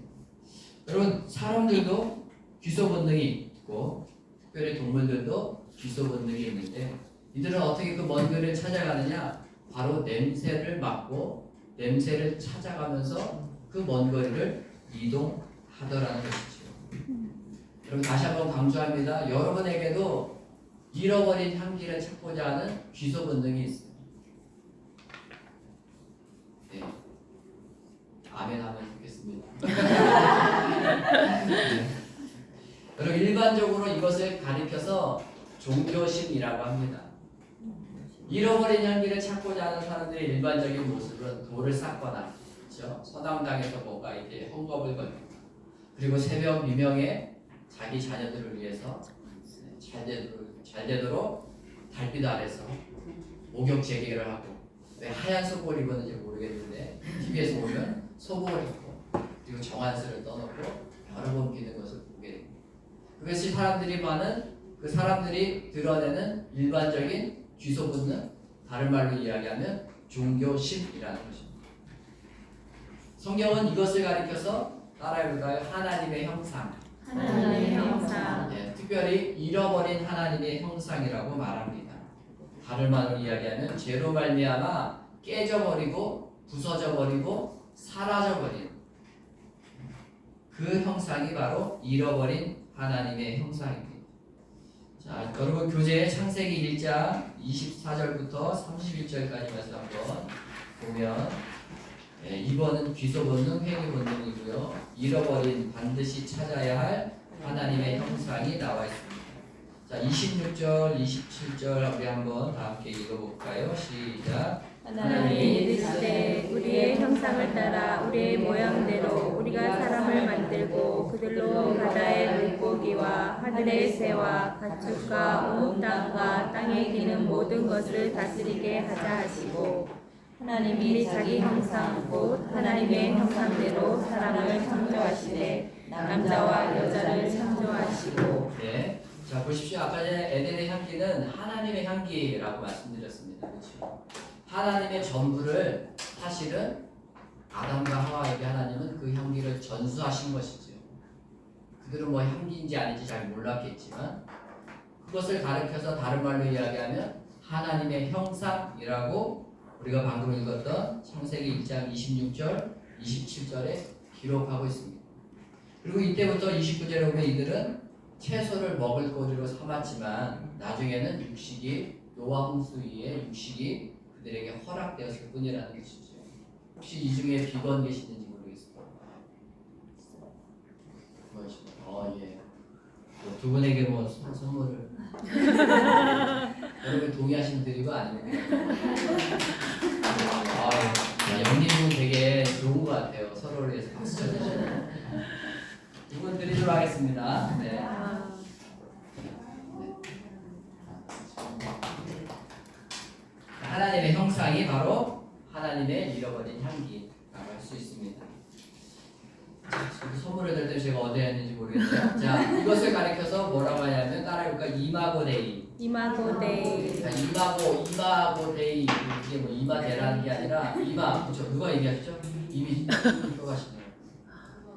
여러분 사람들도 귀소 본능이 있고 특별히 동물들도 귀소 본능이 있는데 이들은 어떻게 그 먼 길을 찾아가느냐? 바로 냄새를 맡고 냄새를 찾아가면서 그 먼 거리를 이동하더라는 것이죠. 여러분 다시 한번 강조합니다. 여러분에게도 잃어버린 향기를 찾고자 하는 귀소 본능이 있어요. 네. 아멘 하면 좋겠습니다. 네. 여러분 일반적으로 이것을 가리켜서 종교심이라고 합니다. 잃어버린 향기를 찾고자 하는 사람들의 일반적인 모습은 돌을 쌓거나 그렇죠? 서당당에서 뭔가 이제 헝겊을 걸고 그리고 새벽 미명에 자기 자녀들을 위해서 잘 되도록 달빛 아래서 목욕 재개를 하고 왜 하얀 속옷을 입었는지 모르겠는데 TV에서 보면 속옷을 입고 그리고 정한스를 떠놓고 여러 번 비는 것을 보게 됩니다. 그것이 그 사람들이 드러내는 일반적인 귀소 본능, 다른 말로 이야기하면 종교심이라는 것입니다. 성경은 이것을 가리켜서 따라해볼까요? 하나님의 형상. 하나님의 형상. 특별히 잃어버린 하나님의 형상이라고 말합니다. 다른 말로 이야기하면 죄로 말미암아 깨져버리고 부서져버리고 사라져버린 그 형상이 바로 잃어버린 하나님의 형상입니다. 자, 여러분 교재 창세기 1장 24절부터 31절까지 말씀 한번 보면 2번은 귀소 본능, 회귀 본능이고요. 잃어버린 반드시 찾아야 할 하나님의 형상이 나와 있습니다. 자, 26절, 27절 우리 한번 다 함께 읽어볼까요? 시작. 하나님이 이르시되 우리의 형상을 따라 우리의 모양대로 우리가 사람을 만들고 그들로 바다의 물고기와 너희와 하늘의 새와 가축과 온 땅과 땅에 기는 모든 것을 다스리게 하자 하시고 하나님이 자기 형상 곧 하나님의 형상대로 사람을 창조하시되 남자와 여자를 창조하시고. 네. 자 보십시오. 아까 전에 에덴의 향기는 하나님의 향기라고 말씀드렸습니다. 그렇죠? 하나님의 전부를 사실은 아담과 하와에게 하나님은 그 향기를 전수하신 것이죠. 그들은 뭐 향기인지 아닌지 잘 몰랐겠지만 그것을 가리켜서 다른 말로 이야기하면 하나님의 형상이라고 우리가 방금 읽었던 창세기 1장 26절, 27절에 기록하고 있습니다. 그리고 이때부터 29절에 보면 이들은 채소를 먹을 거리로 삼았지만 나중에는 육식이 노아 홍수 이후에 육식이 그들에게 허락되었을 뿐이라는 것이죠. 혹시 이 중에 비건 계시는지 모르겠습니다. 예. 두 분에게 뭐 선물을 여러분 동의하시면 드리고 아니면 영님은 되게 좋은 것 같아요. 서로를 위해서 박수 쳐주시는 두 분 드리도록 하겠습니다. 네. 하나님의 형상이 바로 하나님의 잃어버린 향기라고 할 수 있습니다. 선물을 들 때 제가 어디에 했는지 모르겠네요. 자, 이것을 가리켜서 뭐라고 하냐면 따라해볼까? 이마고데이. 이마고데이. 자, 이마고데이. 이게 뭐 이마데라는 게 아니라 그렇죠? 누가 얘기하셨죠? 이미지. 표가시네요.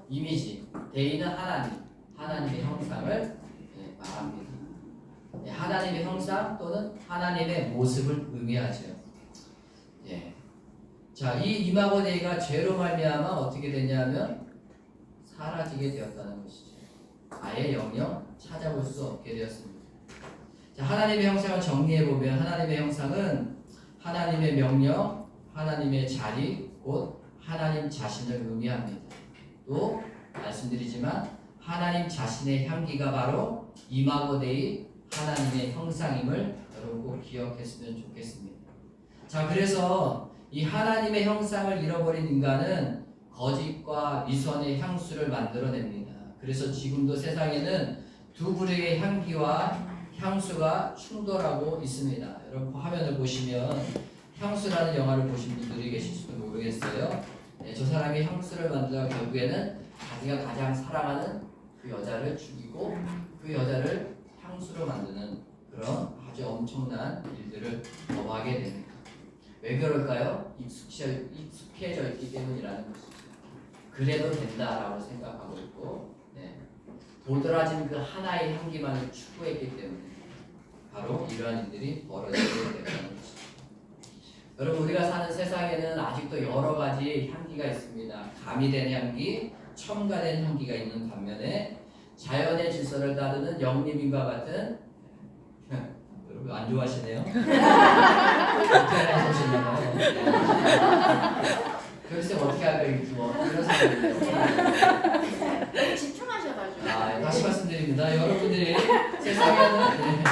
이미지. 데이는 하나님의 형상을 말합니다. 하나님의 형상 또는 하나님의 모습을 의미하죠. 예. 자, 이 이마고데이가 죄로 말미암아 어떻게 되냐면 사라지게 되었다는 것이죠. 아예 영영 찾아볼 수 없게 되었습니다. 자, 하나님의 형상을 정리해 보면 하나님의 형상은 하나님의 명령, 하나님의 자리, 곧 하나님 자신을 의미합니다. 또 말씀드리지만 하나님 자신의 향기가 바로 이마고데이 하나님의 형상임을 여러분 꼭 기억했으면 좋겠습니다. 자, 그래서 이 하나님의 형상을 잃어버린 인간은 거짓과 위선의 향수를 만들어냅니다. 그래서 지금도 세상에는 두 부류의 향기와 향수가 충돌하고 있습니다. 여러분 화면을 보시면 향수라는 영화를 보신 분들이 계실지도 모르겠어요. 네, 저 사람이 향수를 만들다 결국에는 자기가 가장 사랑하는 그 여자를 죽이고 그 여자를 향수로 만드는 그런 아주 엄청난 일들을 범하게 됩니다. 왜 그럴까요? 익숙해져 있기 때문이라는 것이죠. 그래도 된다라고 생각하고 있고 도드라진 그 하나의 향기만을 추구했기 때문에 바로 이러한 일들이 벌어지게 된다는 것이죠. 여러분 우리가 사는 세상에는 아직도 여러 가지 향기가 있습니다. 가미된 향기, 첨가된 향기가 있는 반면에 자연의 질서를 따르는 영림인과 같은 여러분 안 좋아하시네요. 글쎄 어떻게 할까요? 이런 생각이 집중하셔가지고. 다시 말씀드립니다. 여러분들이 세상에는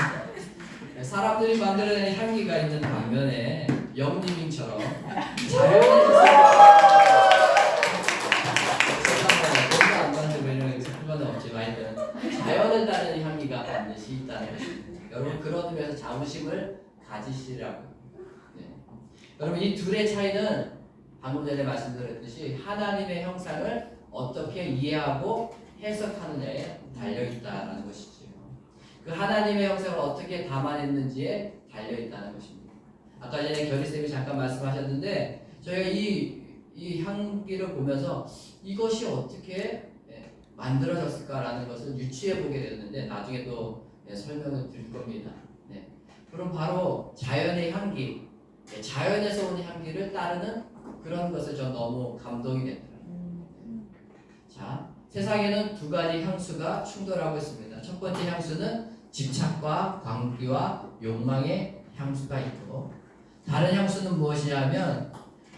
사람들이 만들어낸 향기가 있는 반면에 영림인처럼 자연의 질서 자연을 따르는 향기가 반드시 있다는 것입니다. 여러분 그런 의미에서 자부심을 가지시라고. 여러분 이 둘의 차이는 방금 전에 말씀드렸듯이 하나님의 형상을 어떻게 이해하고 해석하느냐에 달려있다는 것이죠. 그 하나님의 형상을 어떻게 담아냈는지에 달려있다는 것입니다. 아까 전에 결의쌤이 잠깐 말씀하셨는데 저희가 이 향기를 보면서 이것이 어떻게 만들어졌을까라는 것을 유추해보게 됐는데 나중에 또 설명을 드릴 겁니다. 그럼 바로 자연의 향기, 자연에서 온 향기를 따르는 그런 것을 전 너무 감동이 되더라고요. 자, 세상에는 두 가지 향수가 충돌하고 있습니다. 첫 번째 향수는 집착과 광기와 욕망의 향수가 있고 다른 향수는 무엇이냐면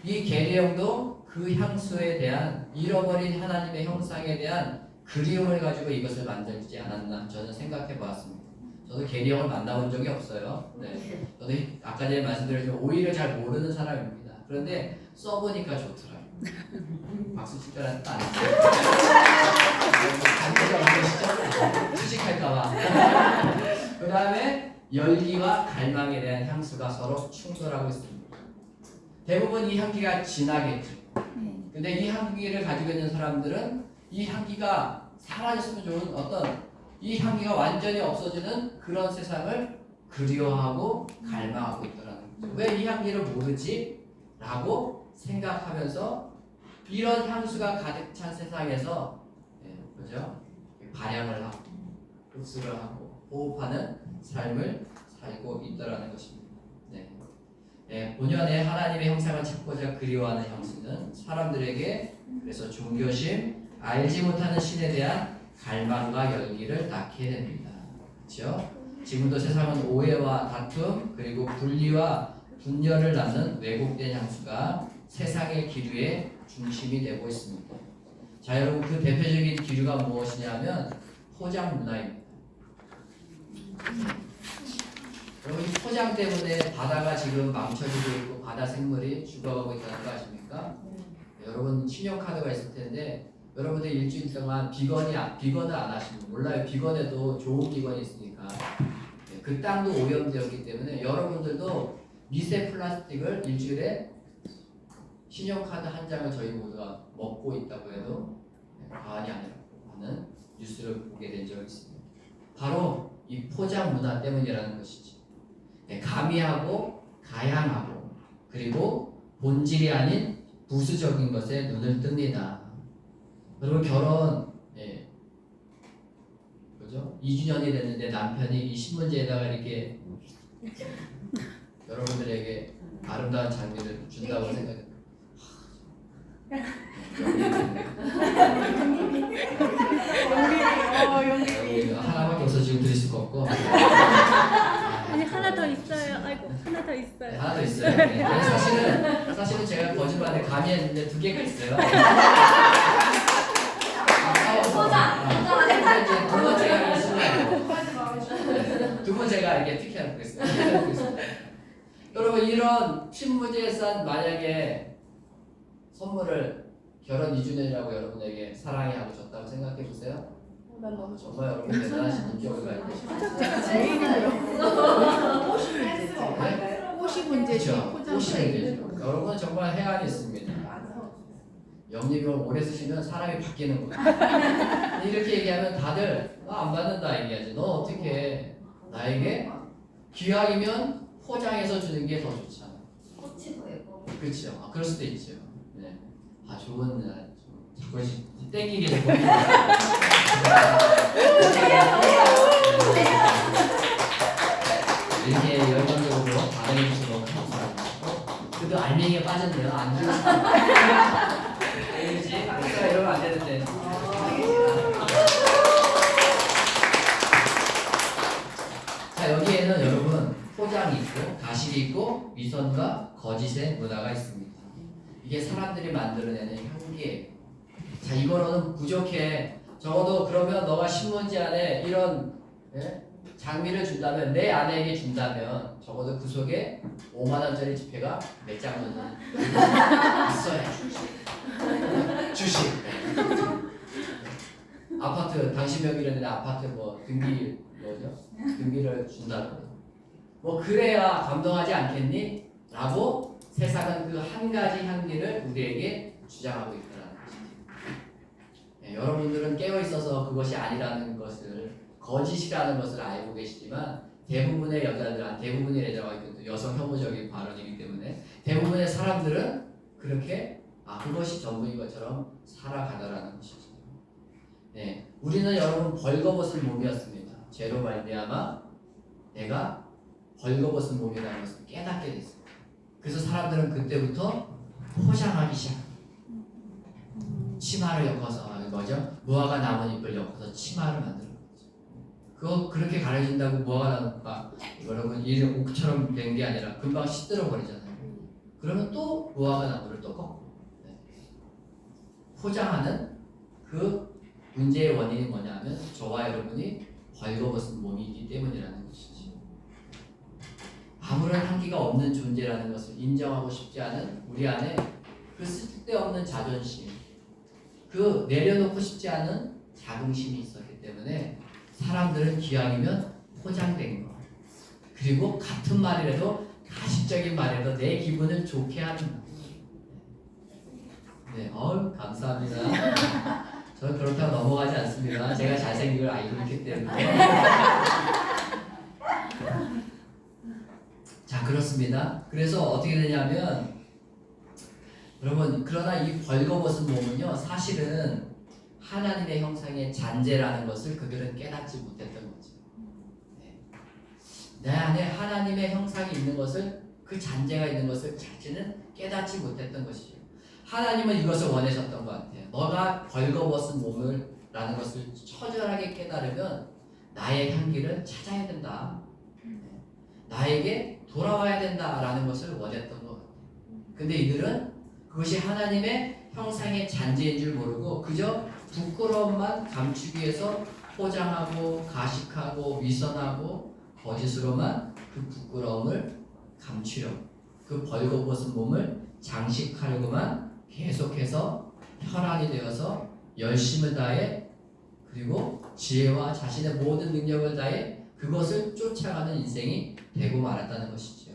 이 계리형도 그 향수에 대한 잃어버린 하나님의 형상에 대한 그리움을 가지고 이것을 만들지 않았나 저는 생각해 보았습니다. 저도 계리형을 만나본 적이 없어요. 저도 아까 전에 말씀드렸지만 오일을 잘 모르는 사람입니다. 그런데 써보니까 좋더라고요. 박수 칠 줄 알았는데 안 했어요. 단계가 없으시죠? 열기와 갈망에 대한 향수가 서로 충돌하고 있습니다. 대부분 이 향기가 진하겠죠. 근데 이 향기를 가지고 있는 사람들은 이 향기가 사라졌으면 좋은 어떤 이 향기가 완전히 없어지는 그런 세상을 그리워하고 갈망하고 있더라는 거죠. 왜 이 향기를 모르지? 라고 생각하면서 이런 향수가 가득 찬 세상에서 그죠? 발향을 하고 흡수를 하고 호흡하는 삶을 살고 있더라는 것입니다. 본연의 하나님의 형상을 찾고자 그리워하는 향수는 사람들에게 그래서 종교심, 알지 못하는 신에 대한 갈망과 열기를 낳게 됩니다. 그렇죠? 지금도 세상은 오해와 다툼 그리고 분리와 분열을 낳는 왜곡된 향수가 세상의 기류의 중심이 되고 있습니다. 자, 여러분 그 대표적인 기류가 무엇이냐면 포장 문화입니다. 여러분 이 포장 때문에 바다가 지금 망쳐지고 있고 바다 생물이 죽어가고 있다는 거 아십니까? 여러분 신용카드가 있을 텐데 여러분들 일주일 동안 비건을 안 하시면 몰라요. 비건에도 좋은 비건이 있으니까 그 땅도 오염되었기 때문에 여러분들도 미세 플라스틱을 일주일에 신용카드 한 장을 저희 모두가 먹고 있다고 해도 과언이 아니라고 하는 뉴스를 보게 된 적이 있습니다. 바로 이 포장 문화 때문이라는 것이지. 가미하고 가양하고 그리고 본질이 아닌 부수적인 것에 눈을 뜹니다. 여러분 결혼 그죠? 2주년이 됐는데 남편이 이 신문지에다가 이렇게 여러분들에게 아름다운 장미를 준다고 생각해요. 하나밖에 없어 지금 드릴 수가 없고. 아니 하나 더 있어요. 아이고 하나 더 있어요. 하나 더 있어요. 사실은 제가 거짓말에 감이했는데 2개가 있어요. 이제 두 번째가 있습니다. 두 번째가 이게 특혜하고 있습니다. 여러분 이런 신문지에서 만약에 선물을 결혼 2주년이라고 여러분에게 사랑해 하고 줬다고 생각해 보세요. 난 너무 정말 여러분 대단하신 인격을 가지고 계십니다. 제일 힘들어. 옷이 문제죠. 옷이 문제죠. 여러분 정말 해안이 있습니다. 영립을 오래 쓰시면 사람이 바뀌는 거예요. 이렇게 얘기하면 다들 나 안 받는다 얘기하지. 너 어떻게 나에게 기왕이면 포장해서 주는 게 더 좋잖아. 꽃이 더 예뻐. 그렇죠. 그럴 수도 있죠. 네. 좋은 자꾸 땡기게 되고. 이렇게 열광적으로 반응해 주셔서 너무 감사합니다. 그래도 알맹이가 빠졌네요. 안 주고. 알지? 아까 이러면 안 되는데. 자, 여기에는 여러분 포장이 있고 가식이 있고 위선과 거짓의 문화가 있습니다. 이게 사람들이 만들어내는 향기예요. 자, 이거로는 부족해. 적어도 그러면 너가 신문지 안에 이런 장미를 준다면 내 아내에게 준다면 적어도 그 속에 5만 원짜리 지폐가 몇 장은 있어야 주식. 아파트 당신 명의로 아파트 뭐 등기 뭐죠? 등기를 준다고. 뭐 그래야 감동하지 않겠니? 라고 세상은 그 한 가지 향기를 우리에게 주장하고 있다는 것이죠. 여러분들은 깨어 있어서 그것이 아니라는 것을 거짓이라는 것을 알고 계시지만 대부분의 대부분의 여성 혐오적인 발언이기 때문에 대부분의 사람들은 그렇게 그것이 전부인 것처럼 살아가더라는 것이죠. 우리는 여러분 벌거벗은 몸이었습니다. 죄로 말미암아 내가 벌거벗은 몸이라는 것을 깨닫게 됐습니다. 그래서 사람들은 그때부터 포장하기 시작합니다. 치마를 엮어서 뭐죠? 무화과 나뭇잎을 엮어서 치마를 만드는 거죠. 그렇게 가려진다고 무화과 나뭇잎 여러분 이 옥처럼 된 게 아니라 금방 시들어 버리잖아요. 그러면 또 무화과 나무를 또 꺾고 포장하는 그 문제의 원인이 뭐냐면 저와 여러분이 벌거벗은 몸이기 때문이라는 것이죠. 아무런 향기가 없는 존재라는 것을 인정하고 싶지 않은 우리 안에 그 쓸데없는 자존심, 그 내려놓고 싶지 않은 자긍심이 있었기 때문에 사람들은 기왕이면 포장된 거, 그리고 같은 말이라도 가식적인 말이라도 내 기분을 좋게 하는. 네, 감사합니다. 저는 그렇다고 넘어가지 않습니다. 제가 잘생긴 걸 알고 있기 때문에. 자, 그렇습니다. 그래서 어떻게 되냐면, 여러분, 그러나 이 벌거벗은 몸은요, 사실은 하나님의 형상의 잔재라는 것을 그들은 깨닫지 못했던 거죠. 네. 내 안에 하나님의 형상이 있는 것을, 그 잔재가 있는 것을 자신은 깨닫지 못했던 것이죠. 하나님은 이것을 원하셨던 것 같아요. 너가 벌거벗은 몸을 라는 것을 처절하게 깨달으면 나의 향기를 찾아야 된다. 나에게 돌아와야 된다라는 것을 원했던 것 같아요. 근데 이들은 그것이 하나님의 형상의 잔재인 줄 모르고 그저 부끄러움만 감추기 위해서 포장하고 가식하고 위선하고 거짓으로만 그 부끄러움을 감추려고, 그 벌거벗은 몸을 장식하려고만 계속해서 혈안이 되어서 열심을 다해, 그리고 지혜와 자신의 모든 능력을 다해 그것을 쫓아가는 인생이 되고 말았다는 것이죠.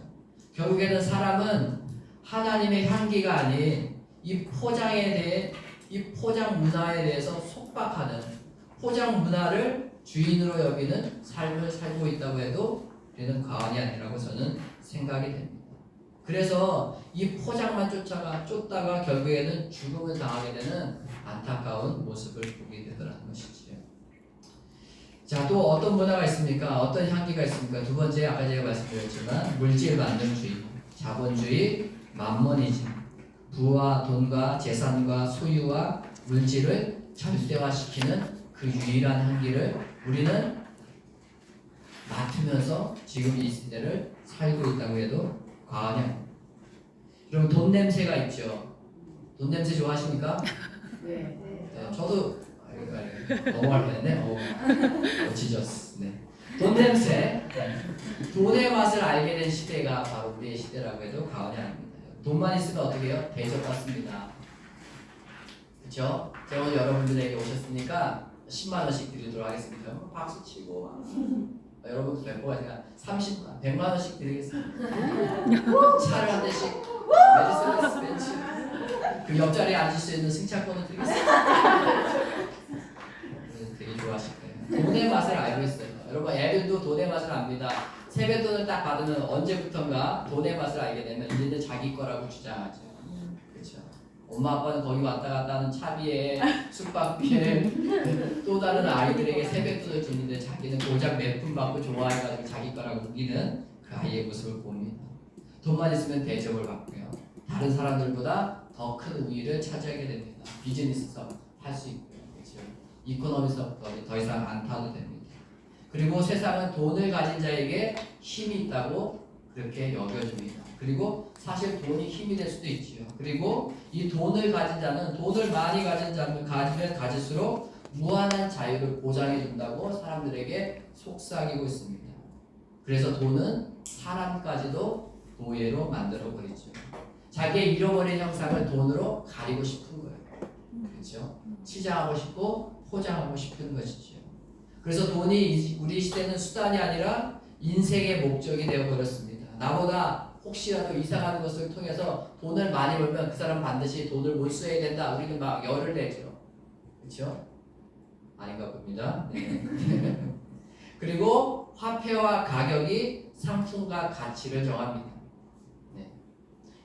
결국에는 사람은 하나님의 향기가 아닌 이 포장에 대해, 이 포장 문화에 대해서 속박하는, 포장 문화를 주인으로 여기는 삶을 살고 있다고 해도 우리는 과언이 아니라고 저는 생각이 됩니다. 그래서 이 포장만 쫓다가 결국에는 죽음을 당하게 되는 안타까운 모습을 보게 되더라는 것이지요. 자, 또 어떤 문화가 있습니까? 어떤 향기가 있습니까? 두 번째, 아까 제가 말씀드렸지만 물질 만능주의, 자본주의, 만모니즘, 부와 돈과 재산과 소유와 물질을 절대화시키는 그 유일한 향기를 우리는 맡으면서 지금 이 시대를 살고 있다고 해도 과언이 아닙니다. 여러분, 돈 냄새가 있죠. 돈 냄새 좋아하십니까? 네. 네, 저도 넘어갈 뻔했네. 지저스. 네. 돈 냄새, 돈의 맛을 알게 된 시대가 바로 우리의 시대라고 해도 과언이 아닙니다. 돈만 있으면 어떻게 해요? 대접받습니다. 그렇죠? 제가 오늘 여러분들에게 오셨으니까 10만 원씩 드리도록 하겠습니다. 박수 치고 여러분 멤버가 제가 30만, 100만 원씩 드리겠습니다. 차를 한 대씩, 메르세데스 벤츠, 그 옆자리에 앉을 수 있는 승차권을 드리겠습니다. 되게 좋아하실 거예요. 돈의 맛을 알고 있어요. 여러분, 애들도 돈의 맛을 압니다. 세뱃돈을 딱 받으면 언제부턴가 돈의 맛을 알게 되면 이제는 자기 거라고 주장하죠. 그렇죠? 엄마 아빠는 거기 왔다 갔다 하는 차비에 숙박비에 또 다른 아이들에게 세뱃돈을 주는데 자기는 고작 몇 푼 받고 좋아해가지고 자기 거라고 우기는 그 아이의 모습을 봅니다. 돈만 있으면 대접을 받고요. 다른 사람들보다 더 큰 우위를 차지하게 됩니다. 비즈니스에서 할 수 있고요. 그렇죠? 이코노미에서 더 이상 안 타도 됩니다. 그리고 세상은 돈을 가진 자에게 힘이 있다고 그렇게 여겨줍니다. 그리고 사실 돈이 힘이 될 수도 있지요. 그리고 이 돈을 가진 자는, 돈을 많이 가진 자는 가지면 가질수록 무한한 자유를 보장해 준다고 사람들에게 속삭이고 있습니다. 그래서 돈은 사람까지도 노예로 만들어 버리죠. 자기의 잃어버린 형상을 돈으로 가리고 싶은 거예요. 그렇죠? 치장하고 싶고 포장하고 싶은 것이죠. 그래서 돈이 우리 시대는 수단이 아니라 인생의 목적이 되어 버렸습니다. 나보다 혹시라도 이상한 것을 통해서 돈을 많이 벌면 그 사람 반드시 돈을 못 써야 된다. 우리는 막 열을 내죠. 그렇죠? 아닌가 봅니다. 네. 그리고 화폐와 가격이 상품과 가치를 정합니다. 네.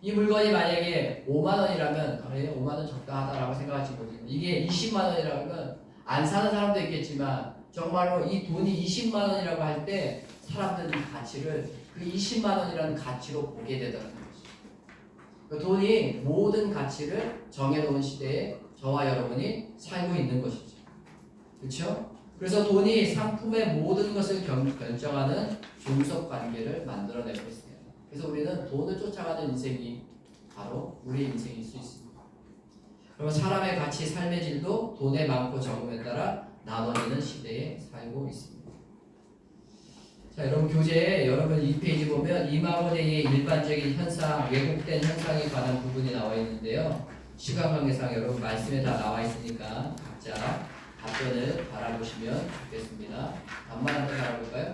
이 물건이 만약에 5만 원이라면 5만 원 적당하다라고 생각하시는 거죠. 이게 20만 원이라면 안 사는 사람도 있겠지만 정말로 이 돈이 20만 원이라고 할 때 사람들은 이 가치를 그 20만 원이라는 가치로 보게 되더라는 거죠. 그 돈이 모든 가치를 정해놓은 시대에 저와 여러분이 살고 있는 것이죠. 그렇죠? 그래서 돈이 상품의 모든 것을 결정하는 종속 관계를 만들어내고 있어요. 그래서 우리는 돈을 쫓아가는 인생이 바로 우리의 인생일 수 있습니다. 그러면 사람의 가치, 삶의 질도 돈의 많고 적음에 따라 나눠지는 시대에 살고 있습니다. 자, 여러분 교재에 여러분 2페이지 보면 이마고네의 일반적인 현상, 왜곡된 현상에 관한 부분이 나와 있는데요. 시간 관계상 여러분 말씀에 다 나와 있으니까 각자 답변을 바라보시면 좋겠습니다. 답만 한번 바라볼까요?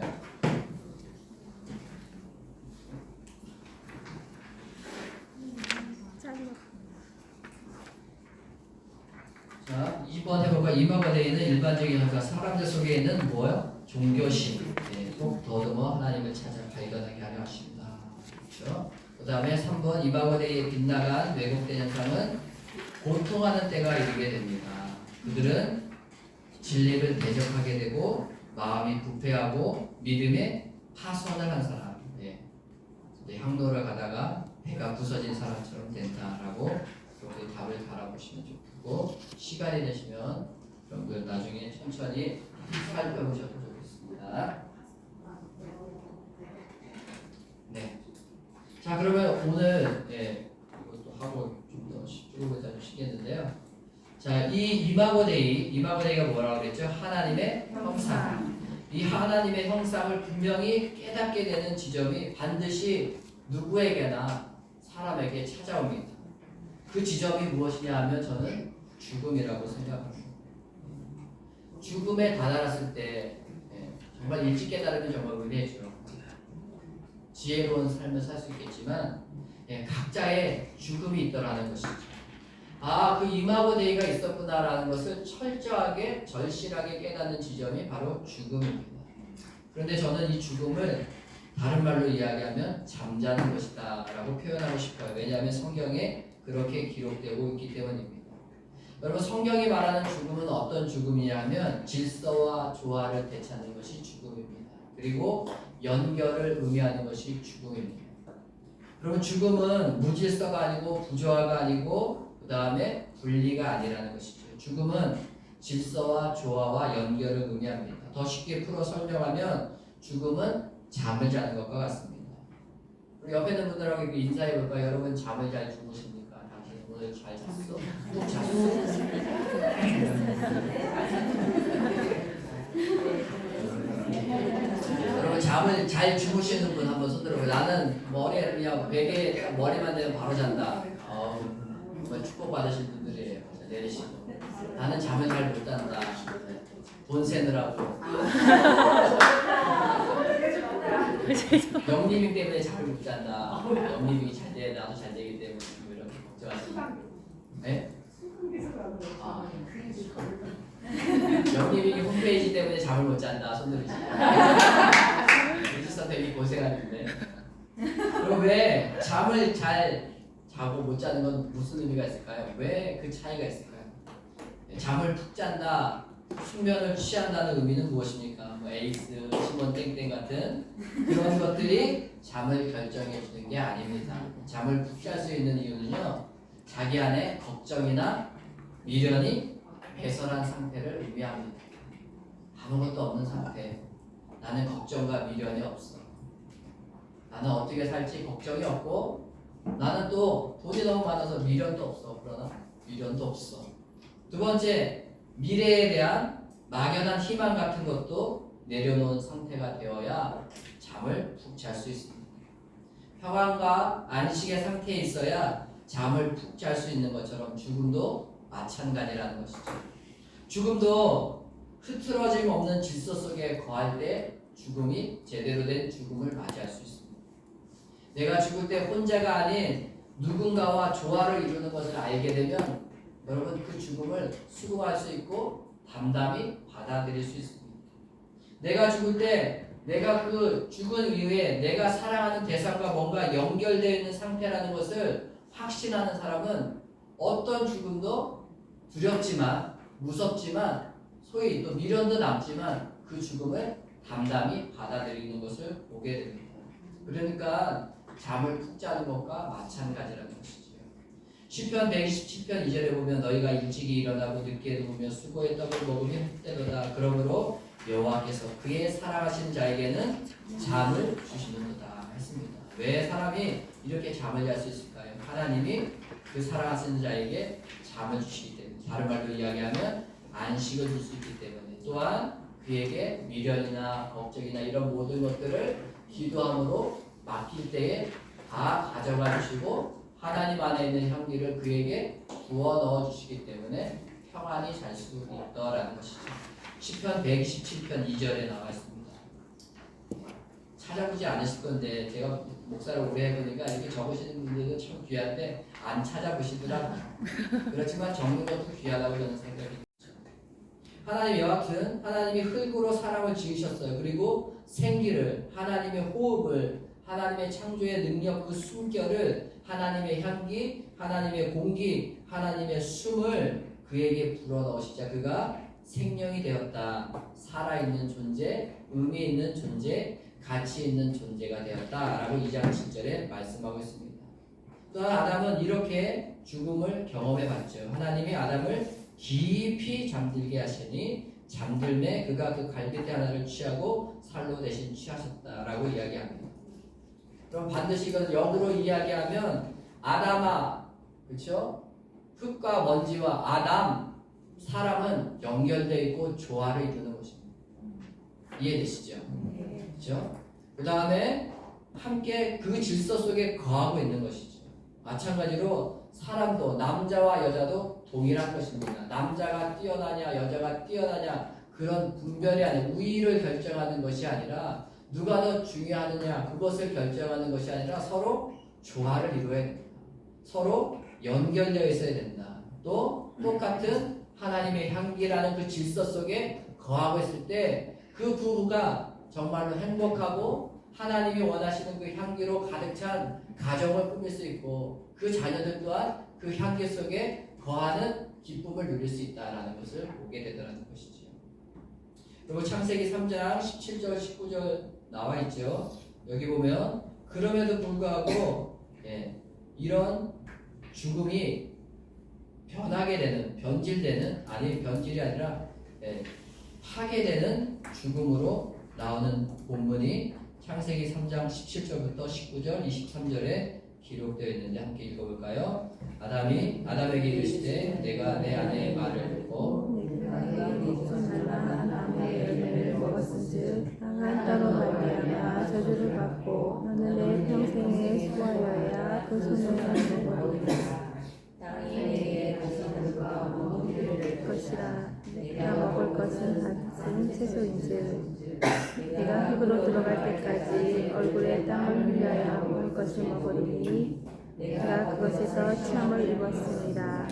2번 해볼까? 이마고대에는 일반적인 현상, 사람들 속에 있는 뭐요? 종교심. 예, 꼭 더듬어 하나님을 찾아 발견하게 하려 하십니다. 그렇죠? 그 다음에 3번 이마고대에 빗나간 왜곡된 현상은 고통하는 때가 이르게 됩니다. 그들은 진리를 대적하게 되고 마음이 부패하고 믿음에 파손을 한 사람. 예. 향로를 가다가 배가 부서진 사람처럼 된다라고 그렇게 답을 달아보시면 좋고, 시간이 되시면 여러분들 나중에 천천히 살펴보셔도 좋겠습니다. 네. 자, 그러면 오늘 이것도 하고 좀 더 쭉보다 좀 쉬겠는데요. 자, 이 이마고데이가 뭐라고 그랬죠? 하나님의 형상. 이 하나님의 형상을 분명히 깨닫게 되는 지점이 반드시 누구에게나 사람에게 찾아옵니다. 그 지점이 무엇이냐 하면 저는 죽음이라고 생각합니다. 죽음에 다다랐을 때 정말 일찍 깨달으면 정말 은혜죠. 지혜로운 삶을 살 수 있겠지만 각자의 죽음이 있더라는 것이죠. 아, 그 이마고데이가 있었구나라는 것을 철저하게 절실하게 깨닫는 지점이 바로 죽음입니다. 그런데 저는 이 죽음을 다른 말로 이야기하면 잠자는 것이다 라고 표현하고 싶어요. 왜냐하면 성경에 그렇게 기록되고 있기 때문입니다. 여러분, 성경이 말하는 죽음은 어떤 죽음이냐 하면 질서와 조화를 되찾는 것이 죽음입니다. 그리고 연결을 의미하는 것이 죽음입니다. 그러면 죽음은 무질서가 아니고 부조화가 아니고 그 다음에 분리가 아니라는 것이죠. 죽음은 질서와 조화와 연결을 의미합니다. 더 쉽게 풀어 설명하면 죽음은 잠을 자는 것과 같습니다. 우리 옆에 있는 분들하고 인사해 볼까요? 여러분, 잠을 잘 주무십니까? 당신 오늘 잘 잤어? 또 잤어? 여러분, 잠을 잘 주무시는 분 한번 손들어보세요. 나는 머리에 그냥 베개에 머리만 대면 바로 잔다. 정말 축복받으신 분들이에요. 내리시고. 나는 잠을 잘 못 잔다. 돈 세느라고. 영리빙 때문에 잠을 못 잔다. 영리빙이 잘 돼, 나도 잘 되기 때문에 뭐 이렇게 걱정하시는. 네? 영리빙이 홈페이지 때문에 잠을 못 잔다. 손들으시죠. 유지선 되게 고생하는데. 그럼 왜 잠을 잘 자고 못 자는 건 무슨 의미가 있을까요? 왜 그 차이가 있을까요? 잠을 푹 잔다, 숙면을 취한다는 의미는 무엇입니까? 뭐 에이스, 시몬 땡땡 같은 그런 것들이 잠을 결정해 주는 게 아닙니다. 잠을 푹 잘 수 있는 이유는요, 자기 안에 걱정이나 미련이 배설한 상태를 의미합니다. 아무것도 없는 상태. 나는 걱정과 미련이 없어. 나는 어떻게 살지 걱정이 없고, 나는 또 돈이 너무 많아서 미련도 없어. 그러나 미련도 없어. 두 번째, 미래에 대한 막연한 희망 같은 것도 내려놓은 상태가 되어야 잠을 푹 잘 수 있습니다. 평안과 안식의 상태에 있어야 잠을 푹 잘 수 있는 것처럼 죽음도 마찬가지라는 것이죠. 죽음도 흐트러짐 없는 질서 속에 거할 때 죽음이 제대로 된 죽음을 맞이할 수 있습니다. 내가 죽을 때 혼자가 아닌 누군가와 조화를 이루는 것을 알게 되면 여러분, 그 죽음을 수긍할 수 있고 담담히 받아들일 수 있습니다. 내가 죽을 때 내가 그 죽은 이후에 내가 사랑하는 대상과 뭔가 연결되어 있는 상태라는 것을 확신하는 사람은 어떤 죽음도 두렵지만 무섭지만 소위 또 미련도 남지만 그 죽음을 담담히 받아들이는 것을 보게 됩니다. 그러니까 잠을 푹 자는 것과 마찬가지라는 것이죠. 시편 127편 2절에 보면 너희가 일찍이 일어나고 늦게 누우며 수고의 떡을 먹으면 헛되도다. 그러므로 여호와께서 그의 사랑하신 자에게는 잠을 주시는도다 했습니다. 왜 사람이 이렇게 잠을 잘 수 있을까요? 하나님이 그 사랑하신 자에게 잠을 주시기 때문에, 다른 말로 이야기하면 안식을 줄 수 있기 때문에, 또한 그에게 미련이나 걱정이나 이런 모든 것들을 기도함으로 맡길 때에 다 가져가 주시고 하나님 안에 있는 향기를 그에게 부어 넣어 주시기 때문에 평안히 잘 수 있다라는 것이죠. 시편 127편 2절에 나와 있습니다. 찾아보지 않으실 건데 제가 목사를 오래 해보니까 이렇게 적으시는 분들도 참 귀한데 안 찾아보시더라고요. 그렇지만 적는 것도 귀하다고 저는 생각이 하나님 여하튼 하나님이 흙으로 사람을 지으셨어요. 그리고 생기를, 하나님의 호흡을, 하나님의 창조의 능력, 그 숨결을, 하나님의 향기, 하나님의 공기, 하나님의 숨을 그에게 불어넣으시자 그가 생명이 되었다. 살아있는 존재, 의미 있는 존재, 가치 있는 존재가 되었다라고 2장 7절에 말씀하고 있습니다. 또한 아담은 이렇게 죽음을 경험해봤죠. 하나님이 아담을 깊이 잠들게 하시니 잠들매 그가 그 갈빗대 하나를 취하고 살로 대신 취하셨다라고 이야기합니다. 그럼 반드시 이걸 역으로 이야기하면 아담아, 그렇죠? 흙과 먼지와 아담, 사람은 연결되어 있고 조화를 이루는 것입니다. 이해되시죠? 그렇죠? 그 다음에 함께 그 질서 속에 거하고 있는 것이죠. 마찬가지로 사람도 남자와 여자도 동일한 것입니다. 남자가 뛰어나냐 여자가 뛰어나냐 그런 분별이 아니라 우위를 결정하는 것이 아니라 누가 더 중요하느냐 그것을 결정하는 것이 아니라 서로 조화를 이루어야 됩니다. 서로 연결되어 있어야 된다. 또 똑같은 하나님의 향기라는 그 질서 속에 거하고 있을 때 그 부부가 정말로 행복하고 하나님이 원하시는 그 향기로 가득 찬 가정을 꾸밀 수 있고 그 자녀들 또한 그 향기 속에 거하는 기쁨을 누릴 수 있다는 것을 보게 되더라는 것이죠. 그리고 창세기 3장 17절 19절 나와 있죠. 여기 보면 그럼에도 불구하고 이런 죽음이 변하게 되는, 변질되는, 아니 변질이 아니라 파괴되는 죽음으로 나오는 본문이 창세기 3장 17절부터 19절 23절에 기록되어 있는데 함께 읽어볼까요? 아담에게 이르시되 내가 내 아내의 말을 듣고 내가 먹지 말라 나무의 열매를 먹었은즉 땅은 따로 말미암아 저주를 받고 너는 내 평생에 수하여야 그 손을 먹으리라. 땅이 내게 다시금과 먹을 줄 것이라. 내가 먹을 것은 같은 채소인즉 내가 흙으로 들어갈 때까지 얼굴에 땀을 흘려야 먹을 것을 먹으리니 내가 그것에서 취함을 입었습니다.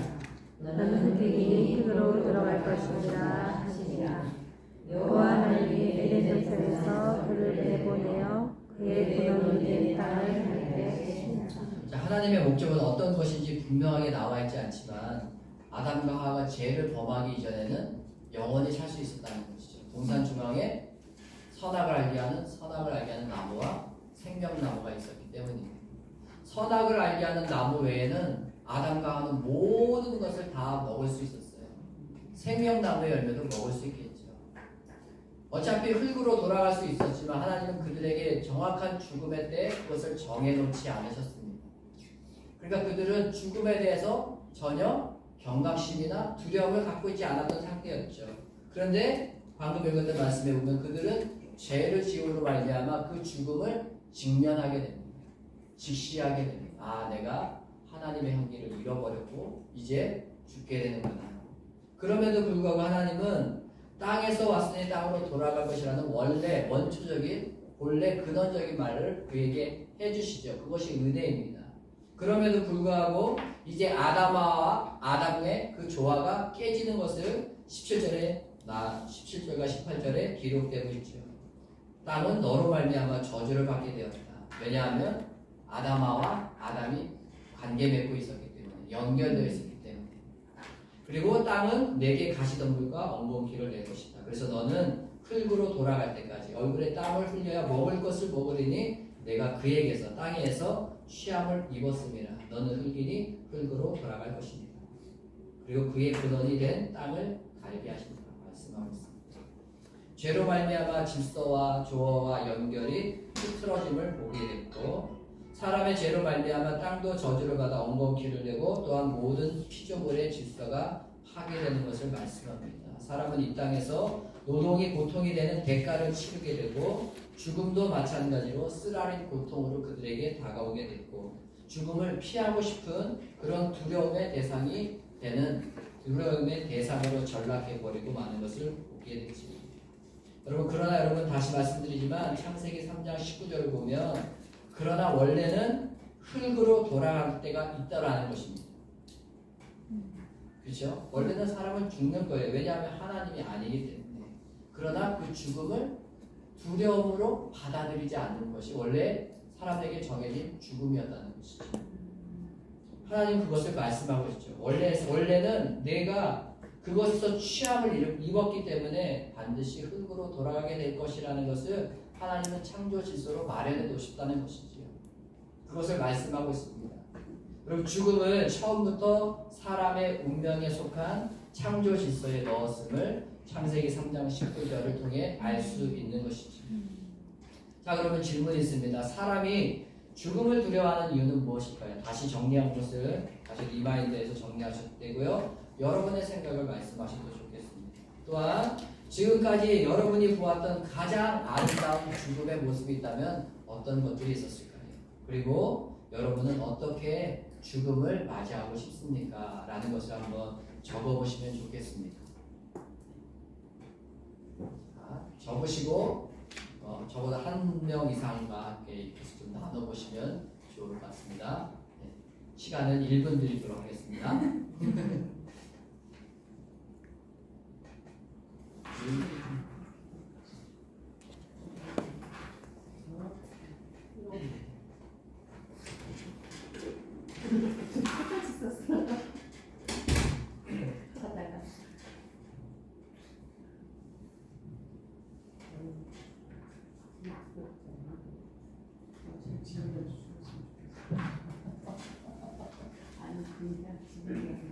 너는 흙이니 흙으로 들어갈 것이니라 하시니라. 여호와 하나님이 에덴 동산에서 그를 내보내어 그의 근원이 된 땅을 갈게 하시니라. 자, 하나님의 목적은 어떤 것인지 분명하게 나와 있지 않지만 아담과 하와가 죄를 범하기 이전에는 영원히 살 수 있었다는 것이죠. 동산 중앙에 선악을 알게 하는 나무와 생명나무가 있었기 때문입니다. 선악을 알게 하는 나무 외에는 아담과 하와는 모든 것을 다 먹을 수 있었어요. 생명나무의 열매도 먹을 수 있겠죠. 어차피 흙으로 돌아갈 수 있었지만 하나님은 그들에게 정확한 죽음의 때 그것을 정해놓지 않으셨습니다. 그러니까 그들은 죽음에 대해서 전혀 경각심이나 두려움을 갖고 있지 않았던 상태였죠. 그런데 방금 읽었던 말씀에 보면 그들은 죄를 지음으로 말미암아 그 죽음을 직면하게 됩니다. 직시하게 됩니다. 아, 내가 하나님의 향기를 잃어버렸고 이제 죽게 되는구나. 그럼에도 불구하고 하나님은 땅에서 왔으니 땅으로 돌아갈 것이라는 원래 원초적인 본래 근원적인 말을 그에게 해주시죠. 그것이 은혜입니다. 그럼에도 불구하고 이제 아담과 아담의 그 조화가 깨지는 것을 17절과 18절에 기록되고 있죠. 땅은 너로 말미암아 저주를 받게 되었다. 왜냐하면 아담과 아담이 관계 맺고 있었기 때문에 연결되어 있었기 때문에. 그리고 땅은 내게 가시덤불과 엉겅퀴를 낼 것이다. 그래서 너는 흙으로 돌아갈 때까지 얼굴에 땀을 흘려야 먹을 것을 먹으리니 내가 그에게서 땅에서 취함을 입었음이라. 너는 흙이니 흙으로 돌아갈 것입니다. 그리고 그의 근원이 된 땅을 갈게 하신다 말씀하고 있습니다. 죄로 말미암아 질서와 조화와 연결이 흐트러짐을 보게 됐고 사람의 죄로 말미암아 땅도 저주를 받아 엉겅퀴를 내고 또한 모든 피조물의 질서가 파괴되는 것을 말씀합니다. 사람은 이 땅에서 노동이 고통이 되는 대가를 치르게 되고 죽음도 마찬가지로 쓰라린 고통으로 그들에게 다가오게 됐고 죽음을 피하고 싶은 그런 두려움의 대상이 되는 두려움의 대상으로 전락해버리고 마는 것을 보게 되지. 여러분 그러나 여러분 다시 말씀드리지만 창세기 3장 19절을 보면 그러나 원래는 흙으로 돌아갈 때가 있다라는 것입니다. 그렇죠? 원래는 사람은 죽는 거예요. 왜냐하면 하나님이 아니기 때문에. 그러나 그 죽음을 두려움으로 받아들이지 않는 것이 원래 사람에게 정해진 죽음이었다는 것이죠. 하나님 그것을 말씀하고 있죠. 원래는 내가 그것에서 취함을 입었기 때문에 반드시 흙으로 돌아가게 될 것이라는 것을 하나님은 창조 질서로 마련해 두셨다는 것이지요. 그것을 말씀하고 있습니다. 그럼 죽음은 처음부터 사람의 운명에 속한 창조 질서에 넣었음을 창세기 3장 19절을 통해 알 수 있는 것이죠. 자, 그러면 질문이 있습니다. 사람이 죽음을 두려워하는 이유는 무엇일까요? 다시 정리한 것을 다시 리마인드에서 정리하셔도 되고요. 여러분의 생각을 말씀하셔도 좋겠습니다. 또한 지금까지 여러분이 보았던 가장 아름다운 죽음의 모습이 있다면 어떤 것들이 있었을까요? 그리고 여러분은 어떻게 죽음을 맞이하고 싶습니까? 라는 것을 한번 적어보시면 좋겠습니다. 자, 적으시고 적어도 한 명 이상과 함께 좀 나눠보시면 좋을 것 같습니다. 네. 시간은 1분 드리도록 하겠습니다. 똑같이 썼어. 하다가 아니 그냥 지금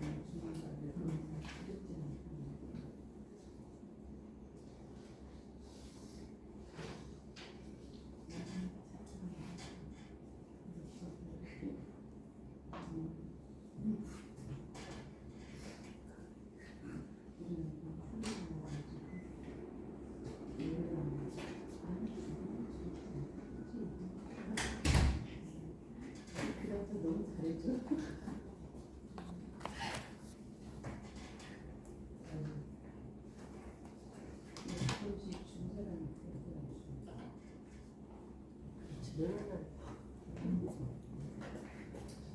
너무 잘해줘.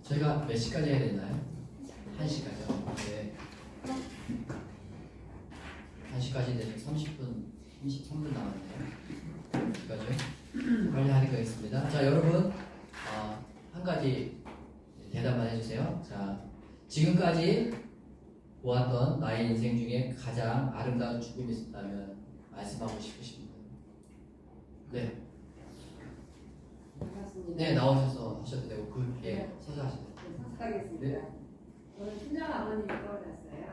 저희가 몇 시까지 해야 되나요? 1시까지요? 네. 1시까지 되면 30분, 23분 남았네요. 여기까지요? 빨리 하겠습니다. 자, 여러분 한 가지 대답만 해주세요. 자, 지금까지 보았던 나의 인생 중에 가장 아름다운 죽음이 있었다면 말씀하고 싶으십니다. 네. 반갑습니다. 네, 나오셔서 하셔도 되고 예, 서서 하셔도 돼요. 하겠습니다. 네. 저는 친정 아버님이 떠올랐어요.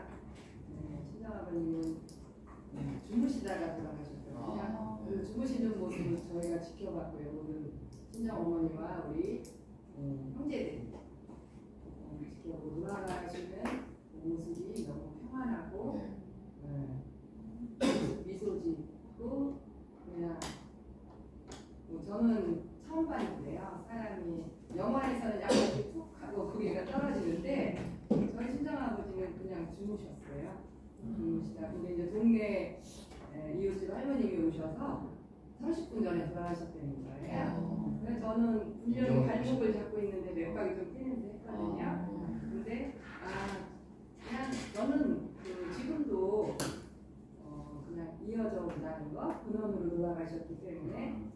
네, 친정 아버님은 주무시다가 돌아가셨거든요. 그 주무시는 모습을 저희가 지켜봤고요. 모든 친정 어머니와 우리 형제들이 지켜보고 돌아가시는 그 모습이 너무 평안하고 미소 짓고 그냥 저는 처음 봤는데요. 사람이 영화에서는 약간 이렇게 툭 하고 고개가 떨어지는데 저희 친정아버지는 그냥 주무셨어요. 주무시다. 근데 이제 동네 이웃집 할머님이 오셔서 30분 전에 돌아가셨다는 거예요. 그래서 저는 분명히 발목을 잡고 있는데 맥박이 좀 뛰는데 했거든요. 근데 그냥 저는 지금도 그냥 이어져 온다는 거 근원으로 돌아가셨기 때문에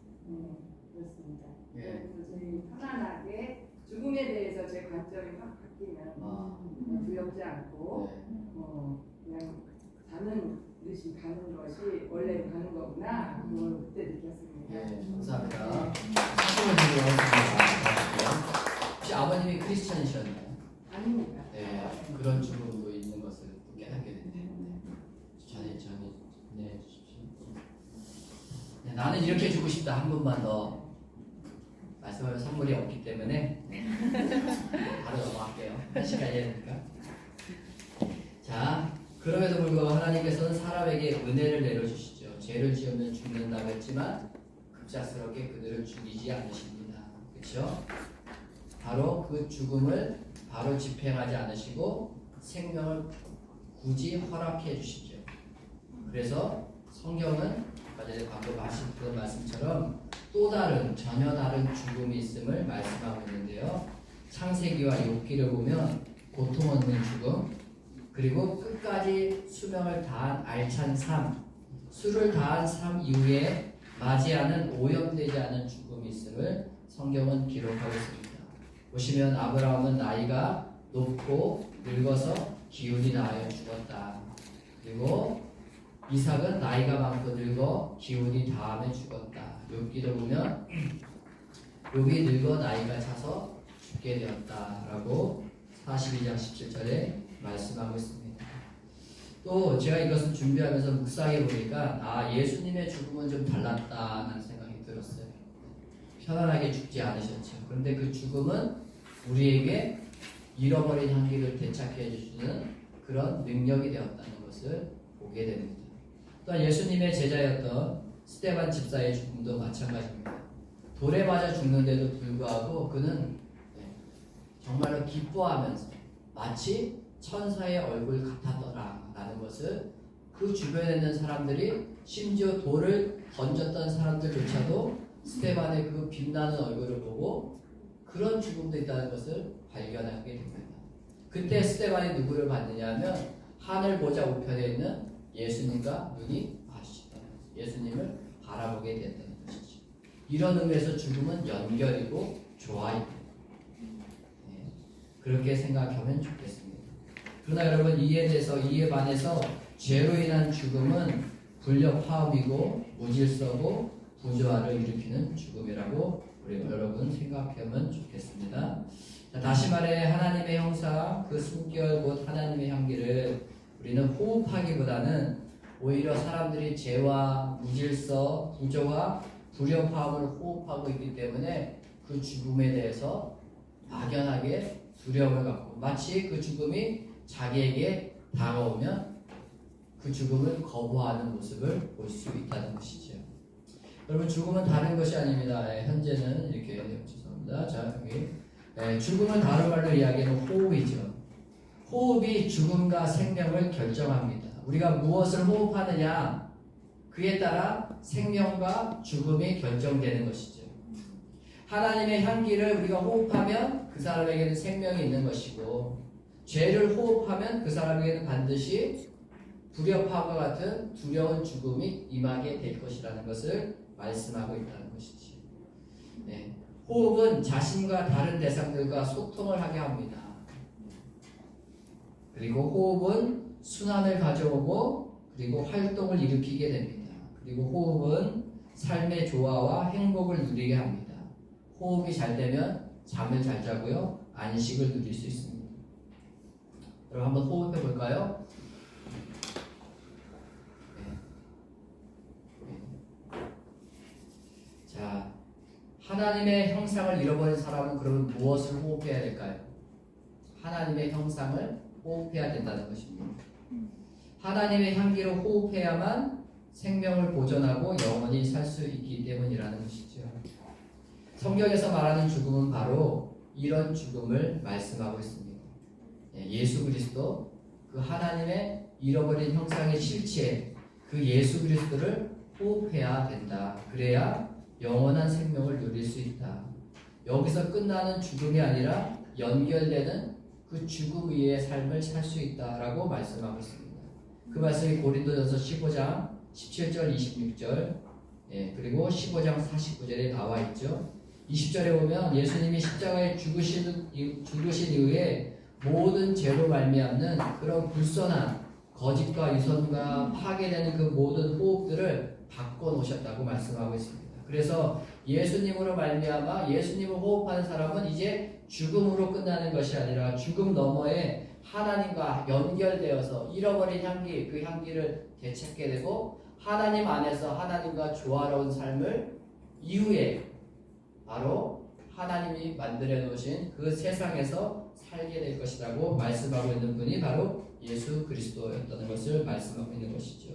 그렇습니다. 예. 그래서 저희 편안하게 죽음에 대해서 제 관점이 확 바뀌면 두렵지 않고 그냥 가는 듯이 가는 것이 원래 가는 거구나 그걸 그때 느꼈습니다. 네, 감사합니다. 사진을 드리겠습니다. 혹시 아버님이 크리스천이셨나요? 아닙니다. 네, 그런 죽음도 있는 것을 또 깨닫게 됐네요. 전해 주십시오. 네, 나는 이렇게 죽고 싶다. 한 번만 더 말씀하면 선물이 없기 때문에 바로 넘어갈게요. 1시간 해야 되니까. 자, 그럼에도 불구하고 하나님께서는 사람에게 은혜를 내려주시죠. 죄를 지으면 죽는다고 했지만 급작스럽게 그들을 죽이지 않으십니다. 그렇죠? 바로 그 죽음을 바로 집행하지 않으시고 생명을 굳이 허락해 주시죠. 그래서 성경은 아까 전에 방금 하신 그런 말씀처럼 또 다른 전혀 다른 죽음이 있음을 말씀하고 있는데요. 창세기와 욥기를 보면 고통 없는 죽음, 그리고 끝까지 수명을 다한 알찬 삶, 수를 다한 삶 이후에 맞이하는 오염되지 않은 죽음이 있음을 성경은 기록하고 있습니다. 보시면 아브라함은 나이가 높고 늙어서 기운이 나하여 죽었다. 그리고 이삭은 나이가 많고 늙어 기운이 다함에 죽었다. 욥기도 보면 욥이 늙어 나이가 차서 죽게 되었다라고 42장 17절에 말씀하고 있습니다. 또 제가 이것을 준비하면서 묵상해 보니까 예수님의 죽음은 좀 달랐다는 생각이 들었어요. 편안하게 죽지 않으셨죠. 그런데 그 죽음은 우리에게 잃어버린 향기를 되찾게 해주시는 그런 능력이 되었다는 것을 보게 됩니다. 또한 예수님의 제자였던 스데반 집사의 죽음도 마찬가지입니다. 돌에 맞아 죽는데도 불구하고 그는 정말로 기뻐하면서 마치 천사의 얼굴 같았더라 라는 것을 그 주변에 있는 사람들이, 심지어 돌을 던졌던 사람들조차도 스데반의 그 빛나는 얼굴을 보고 그런 죽음도 있다는 것을 발견하게 됩니다. 그때 스데반이 누구를 봤느냐 하면 하늘 보좌 우편에 있는 예수님과 눈이 마주쳤다는 것이죠. 예수님을 바라보게 됐다는 것이죠. 이런 의미에서 죽음은 연결이고 조화이고, 그렇게 생각하면 좋겠습니다. 그러나 여러분, 이에 반해서 죄로 인한 죽음은 불협화음이고 무질서고 부조화를 일으키는 죽음이라고 우리 여러분 생각하면 좋겠습니다. 다시 말해 하나님의 형상, 그 숨결 곧 하나님의 향기를 우리는 호흡하기보다는 오히려 사람들이 죄와 무질서, 부조화, 불협화음을 호흡하고 있기 때문에 그 죽음에 대해서 막연하게 두려움을 갖고, 마치 그 죽음이 자기에게 다가오면 그 죽음을 거부하는 모습을 볼 수 있다는 것이죠. 여러분, 죽음은 다른 것이 아닙니다. 현재는 이렇게 죄송합니다. 자, 여기 죽음은 다른 말로 이야기하는 호흡이죠. 호흡이 죽음과 생명을 결정합니다. 우리가 무엇을 호흡하느냐, 그에 따라 생명과 죽음이 결정되는 것이죠. 하나님의 향기를 우리가 호흡하면 그 사람에게는 생명이 있는 것이고, 죄를 호흡하면 그 사람에게는 반드시 불협화음과 같은 두려운 죽음이 임하게 될 것이라는 것을 말씀하고 있다는 것이지. 호흡은 자신과 다른 대상들과 소통을 하게 합니다. 그리고 호흡은 순환을 가져오고 그리고 활동을 일으키게 됩니다. 그리고 호흡은 삶의 조화와 행복을 누리게 합니다. 호흡이 잘 되면 잠을 잘 자고요, 안식을 누릴 수 있습니다. 여러분, 한번 호흡해 볼까요? 자, 하나님의 형상을 잃어버린 사람은 그러면 무엇을 호흡해야 될까요? 하나님의 형상을 호흡해야 된다는 것입니다. 하나님의 향기로 호흡해야만 생명을 보존하고 영원히 살 수 있기 때문이라는 것이죠. 성경에서 말하는 죽음은 바로 이런 죽음을 말씀하고 있습니다. 예수 그리스도, 그 하나님의 잃어버린 형상의 실체, 그 예수 그리스도를 호흡해야 된다. 그래야 영원한 생명을 누릴 수 있다. 여기서 끝나는 죽음이 아니라 연결되는 그 죽음 위의 삶을 살 수 있다라고 말씀하고 있습니다. 그 말씀이 고린도전서 15장 17절 26절 그리고 15장 49절에 나와 있죠. 20절에 보면 예수님이 십자가에 죽으신 이후에 모든 죄로 말미암는 그런 불선한 거짓과 유선과 파괴되는 그 모든 호흡들을 바꿔놓으셨다고 말씀하고 있습니다. 그래서 예수님으로 말미암아 예수님을 호흡하는 사람은 이제 죽음으로 끝나는 것이 아니라 죽음 너머에 하나님과 연결되어서 잃어버린 향기, 그 향기를 되찾게 되고 하나님 안에서 하나님과 조화로운 삶을 이후에 바로 하나님이 만들어 놓으신 그 세상에서 살게 될 것이라고 말씀하고 있는 분이 바로 예수 그리스도였다는 것을 말씀하고 있는 것이죠.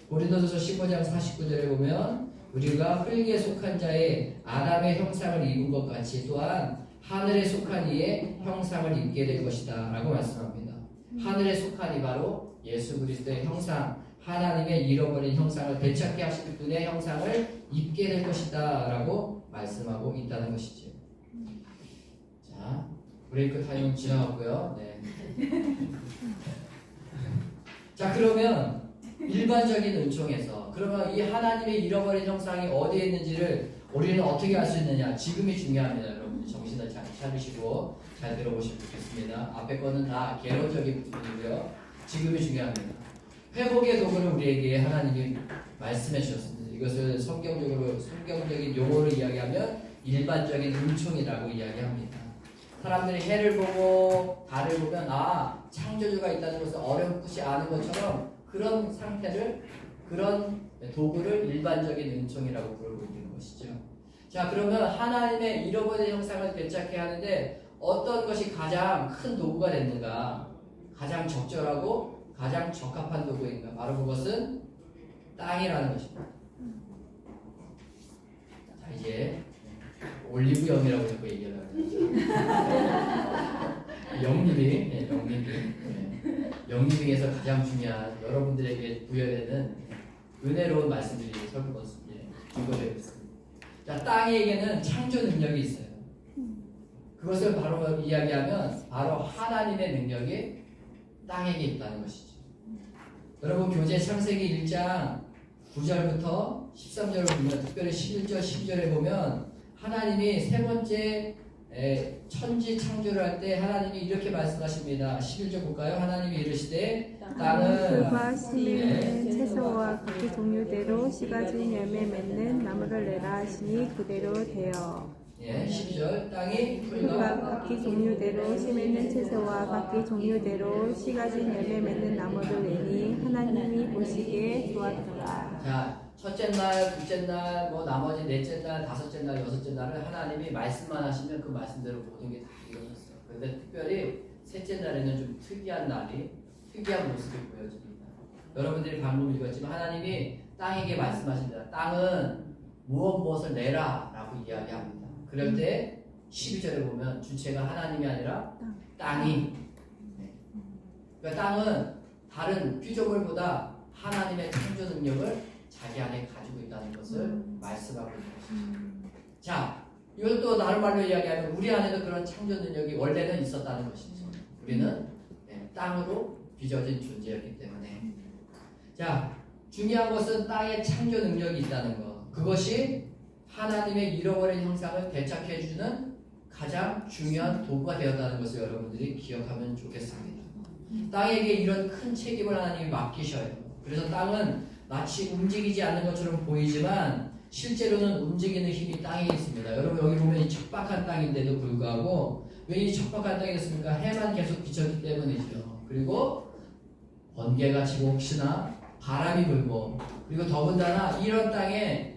고린도전서 15장 49절에 보면 우리가 흙에 속한 자의 아담의 형상을 입은 것 같이 또한 하늘에 속한 이의 형상을 입게 될 것이다 라고 말씀합니다. 하늘에 속한 이 바로 예수 그리스도의 형상, 하나님의 잃어버린 형상을 되찾게 하실 분의 형상을 입게 될 것이다 라고 말씀하고 있다는 것이죠. 자, 브레이크 타임 지나갔고요. 자, 그러면 일반적인 은총에서 그러면 이 하나님의 잃어버린 형상이 어디에 있는지를 우리는 어떻게 알 수 있느냐? 지금이 중요합니다. 여러분 정신을 잘 차리시고 잘 들어보시면 좋겠습니다. 앞에 거는 다 개론적인 부분이고요. 지금이 중요합니다. 회복의 도구를 우리에게 하나님이 말씀해 주셨습니다. 이것을 성경적인 용어로 이야기하면 일반적인 은총이라고 이야기합니다. 사람들이 해를 보고 달을 보면 창조주가 있다는 것을 어렴풋이 아는 것처럼 그런 상태를 그런 도구를 일반적인 은총이라고 부르고 있는 것이죠. 자, 그러면 하나님의 잃어버린 형상을 되찾게 하는데 어떤 것이 가장 큰 도구가 됐는가? 가장 적절하고 가장 적합한 도구인가? 바로 그것은 땅이라는 것입니다. 자, 이제 올리브영이라고 자꾸 얘기를 하죠. 영리빙에서 가장 중요한 여러분들에게 부여되는 은혜로운 말씀들이 설교되고 있습니다. 자, 땅에게는 창조 능력이 있어요. 그것을 바로 이야기하면 바로 하나님의 능력이 땅에게 있다는 것이죠. 여러분 교재 창세기 1장 9절부터 13절을 보면 특별히 11절 12절에 보면 하나님이 세 번째 천지 창조를 할 때 하나님이 이렇게 말씀하십니다. 11절 볼까요? 하나님이 이르시되 땅은 풀과 씨 있는 채소와 각기 종류대로 씨 가진 열매 맺는 나무를 내라 하시니 그대로 되어 12절 땅이 풀과 각기 종류대로 씨 맺는 채소와 각기 종류대로 씨 가진 열매 맺는 나무를 내니 하나님이 보시기에 좋았더라. 자, 첫째 날, 둘째 날, 나머지 넷째 날, 다섯째 날, 여섯째 날을 하나님이 말씀만 하시면 그 말씀대로 모든 게 다 이루어졌어요. 그런데 특별히 셋째 날에는 좀 특이한 모습이 보여집니다. 여러분들이 방금 읽었지만 하나님이 땅에게 말씀하신다. 땅은 무엇을 내라 라고 이야기합니다. 그럴 때 12절에 보면 주체가 하나님이 아니라 땅이. 그러니까 땅은 다른 피조물보다 하나님의 창조 능력을 자기 안에 가지고 있다는 것을 말씀하고 있는 것이죠. 자, 이것도 다른 말로 이야기하면 우리 안에도 그런 창조 능력이 원래는 있었다는 것이죠. 우리는 땅으로 빚어진 존재였기 때문에. 자, 중요한 것은 땅에 창조 능력이 있다는 것. 그것이 하나님의 잃어버린 형상을 되찾게해주는 가장 중요한 도구가 되었다는 것을 여러분들이 기억하면 좋겠습니다. 땅에게 이런 큰 책임을 하나님이 맡기셔요. 그래서 땅은 마치 움직이지 않는 것처럼 보이지만 실제로는 움직이는 힘이 땅에 있습니다. 여러분 여기 보면 이 척박한 땅인데도 불구하고 왜 이 척박한 땅이 됐습니까? 해만 계속 비쳤기 때문이죠. 그리고 번개가 치고 혹시나 바람이 불고 그리고 더군다나 이런 땅에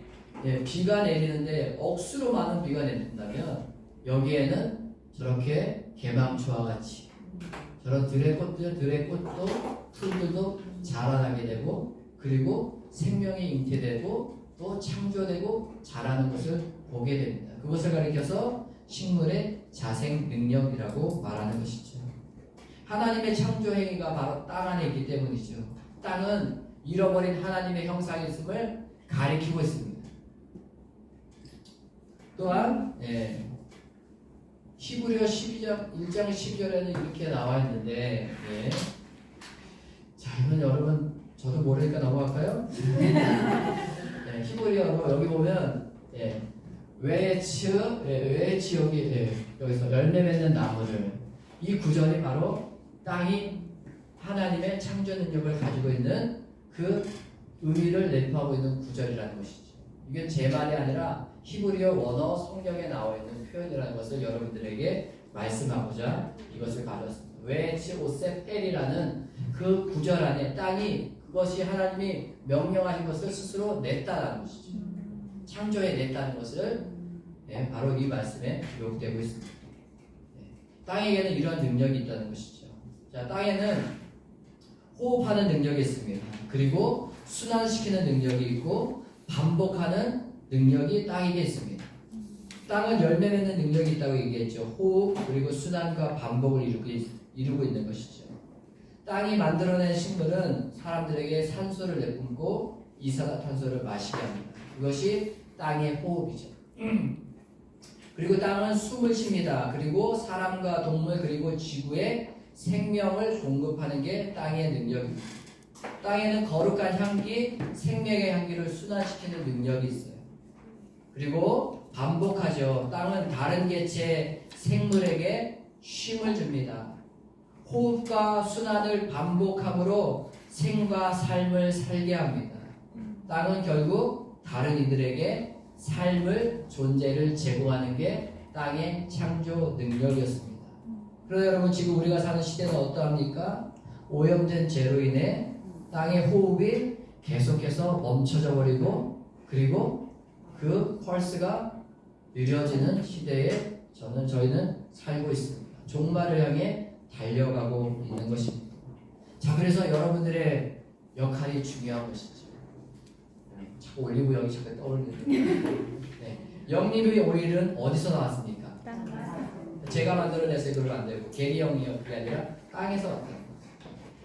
비가 내리는데 억수로 많은 비가 내린다면 여기에는 저렇게 개망초와 같이 저런 들의 꽃도 풀들도 자라나게 되고 그리고 생명이 잉태되고 또 창조되고 자라는 것을 보게 됩니다. 그것을 가리켜서 식물의 자생 능력이라고 말하는 것이죠. 하나님의 창조 행위가 바로 땅 안에 있기 때문이죠. 땅은 잃어버린 하나님의 형상이 있음을 가리키고 있습니다. 또한 히브리어 1장 12절에는 이렇게 나와 있는데 자, 이건 여러분 저도 모르니까 넘어갈까요? 히브리어로 여기 보면 외치 여기서 열매 맺는 나무를 이 구절이 바로 땅이 하나님의 창조 능력을 가지고 있는 그 의미를 내포하고 있는 구절이라는 것이죠. 이게 제 말이 아니라 히브리어 원어 성경에 나와 있는 표현이라는 것을 여러분들에게 말씀하고자 이것을 가져왔습니다. 외치 오세펠이라는 그 구절 안에 땅이 그것이 하나님이 명령하신 것을 스스로 냈다라는 것이죠. 창조해 냈다는 것을 바로 이 말씀에 기록되고 있습니다. 땅에게는 이러한 능력이 있다는 것이죠. 자, 땅에는 호흡하는 능력이 있습니다. 그리고 순환시키는 능력이 있고 반복하는 능력이 땅에게 있습니다. 땅은 열매 맺는 능력이 있다고 얘기했죠. 호흡 그리고 순환과 반복을 이루고 있는 것이죠. 땅이 만들어낸 식물은 사람들에게 산소를 내뿜고 이산화탄소를 마시게 합니다. 그것이 땅의 호흡이죠. 그리고 땅은 숨을 쉽니다. 그리고 사람과 동물 그리고 지구의 생명을 공급하는 게 땅의 능력입니다. 땅에는 거룩한 향기, 생명의 향기를 순환시키는 능력이 있어요. 그리고 반복하죠. 땅은 다른 개체 생물에게 쉼을 줍니다. 호흡과 순환을 반복함으로 생과 삶을 살게 합니다. 땅은 결국 다른 이들에게 삶을, 존재를 제공하는 게 땅의 창조 능력이었습니다. 그러나 여러분, 지금 우리가 사는 시대는 어떠합니까? 오염된 죄로 인해 땅의 호흡이 계속해서 멈춰져 버리고, 그리고 그 펄스가 느려지는 시대에 저희는 살고 있습니다. 종말을 향해 달려가고 있는 것입니다. 자, 그래서 여러분들의 역할이 중요한 것이죠. 자꾸 올리브영이 자꾸 떠오르는데, 네. 영림의 오일은 어디서 나왔습니까? 제가 만들어냈어요. 그러면 안 되고 게리 형이요. 그게 아니라 땅에서 왔다.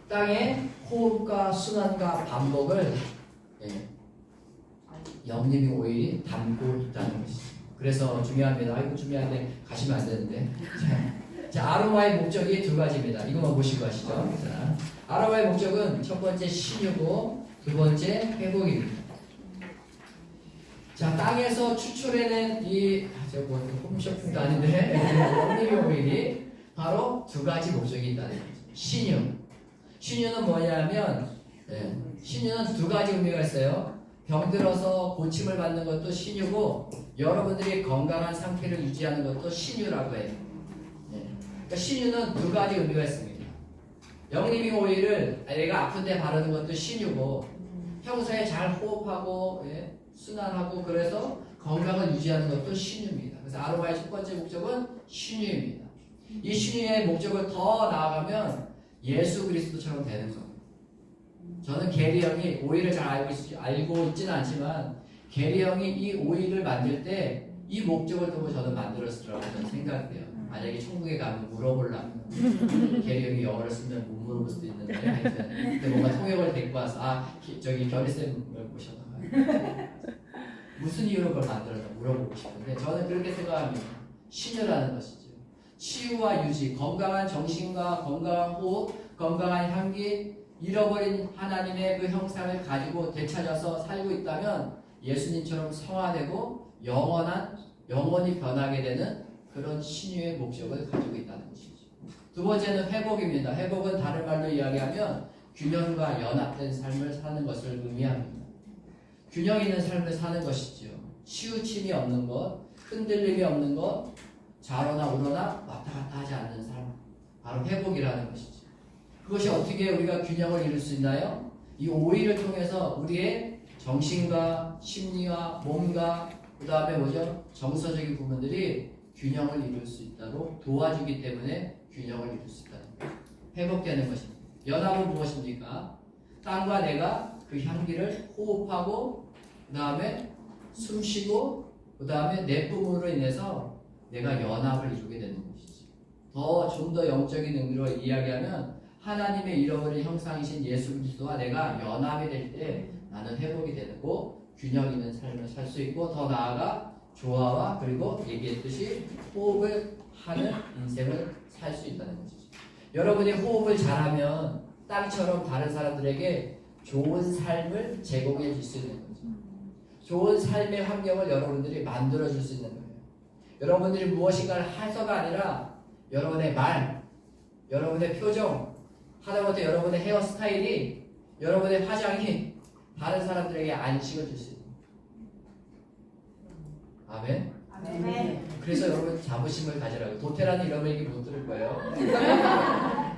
땅의 호흡과 순환과 반복을 영림의 오일이 담고 있다는 것이죠. 그래서 중요합니다. 이거 중요한데 가시면 안 되는데. 자, 아로마의 목적이 두 가지입니다. 이거만 보시고 하시죠. 자, 아로마의 목적은 첫 번째 신유고 두 번째 회복입니다. 자, 땅에서 추출해낸 저거 홈쇼핑도 아닌데 영림의 오일이 바로 두 가지 목적이 있다는 거죠. 신유. 신유는 뭐냐면 신유는 두 가지 의미가 있어요. 병들어서 고침을 받는 것도 신유고, 여러분들이 건강한 상태를 유지하는 것도 신유라고 해요. 그러니까 신유는 두 가지 의미가 있습니다. 영림의 오일을 내가 아픈데 바르는 것도 신유고, 평소에 잘 호흡하고 순환하고 그래서 건강을 유지하는 것도 신유입니다. 그래서 아로마의 첫 번째 목적은 신유입니다. 이 신유의 목적을 더 나아가면 예수 그리스도처럼 되는 겁니다. 저는 게리 형이 오일을 잘 알고 있지는 않지만 게리 형이 이 오일을 만들 때 이 목적을 두고 저는 만들었으라고 저는 생각해요. 만약에 천국에 가면 물어보려면 게리 형이 영어를 쓰면 못 물어볼 수도 있는데 하여튼 근데 뭔가 통역을 데리고 와서 저기 결의쌤을 모셨다가 무슨 이유로 그걸 만들었나 물어보고 싶은데 저는 그렇게 생각합니다. 신유라는 것이죠. 치유와 유지, 건강한 정신과 건강한 호흡, 건강한 향기, 잃어버린 하나님의 그 형상을 가지고 되찾아서 살고 있다면 예수님처럼 성화되고 영원히 변하게 되는 그런 신유의 목적을 가지고 있다는 것이죠. 두 번째는 회복입니다. 회복은 다른 말로 이야기하면 균형과 연합된 삶을 사는 것을 의미합니다. 균형 있는 삶을 사는 것이죠. 치우침이 없는 것, 흔들림이 없는 것, 좌로나 우로나 왔다 갔다 하지 않는 삶, 바로 회복이라는 것이죠. 그것이 어떻게 우리가 균형을 이룰 수 있나요? 이 오일을 통해서 우리의 정신과 심리와 몸과 그 다음에 정서적인 부분들이 균형을 이룰 수 있도록 도와주기 때문에 균형을 이룰 수 있다는 거예요. 회복되는 것입니다. 연합은 무엇입니까? 땅과 내가 그 향기를 호흡하고 그 다음에 숨쉬고 그 다음에 내뿜음으로 인해서 내가 연합을 이루게 되는 것이지. 좀 더 영적인 의미로 이야기하면 하나님의 잃어버린 형상이신 예수 그리스도와 내가 연합이 될 때 나는 회복이 되고 균형 있는 삶을 살 수 있고 더 나아가 조화와 그리고 얘기했듯이 호흡을 하는 인생을 살 수 있다는 것이죠. 여러분이 호흡을 잘하면 땅처럼 다른 사람들에게 좋은 삶을 제공해 줄 수 있는 거죠. 좋은 삶의 환경을 여러분들이 만들어 줄 수 있는 거예요. 여러분들이 무엇인가를 해서가 아니라 여러분의 말, 여러분의 표정, 하다못해 여러분의 헤어스타일이, 여러분의 화장이 다른 사람들에게 안식을 줄 수 있는 거예요. 아멘? 아멘. 그래서 여러분 자부심을 가지라고. 도태라는 이런 얘기 못 들을 거예요.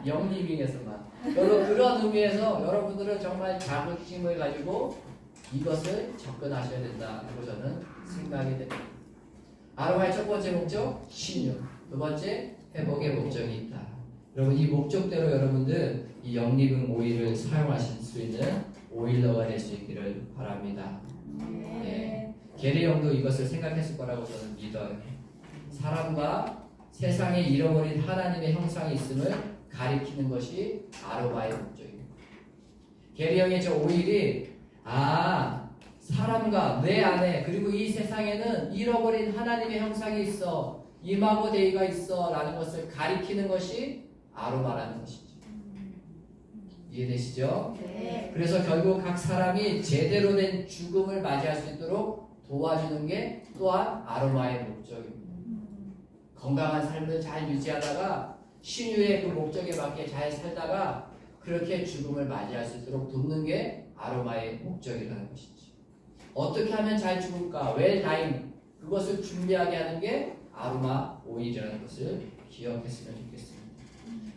영리빙에서만. 여러분 그런 의미에서 여러분들은 정말 자부심을 가지고 이것을 접근하셔야 된다고 저는 생각이 됩니다. 아로마의 첫 번째 목적 신유, 두 번째 회복의 목적이 있다. 여러분 이 목적대로 여러분들 이 영리빙 오일을 사용하실 수 있는 오일러가 될 수 있기를 바랍니다. 네. 게리 형도 이것을 생각했을 거라고 저는 믿어요. 사람과 세상에 잃어버린 하나님의 형상이 있음을 가리키는 것이 아로마의 목적입니다. 게리 형의 저 오일이 사람과 내 안에 그리고 이 세상에는 잃어버린 하나님의 형상이 있어, 이마고 데이가 있어 라는 것을 가리키는 것이 아로마라는 것이죠. 이해되시죠? 네. 그래서 결국 각 사람이 제대로 된 죽음을 맞이할 수 있도록 도와주는 게 또한 아로마의 목적입니다. 건강한 삶을 잘 유지하다가 신유의 그 목적에 맞게 잘 살다가 그렇게 죽음을 맞이할 수 있도록 돕는 게 아로마의 목적이라는 것이죠. 어떻게 하면 잘 죽을까? 웰다잉 그것을 준비하게 하는 게 아로마 오일이라는 것을 기억했으면 좋겠습니다.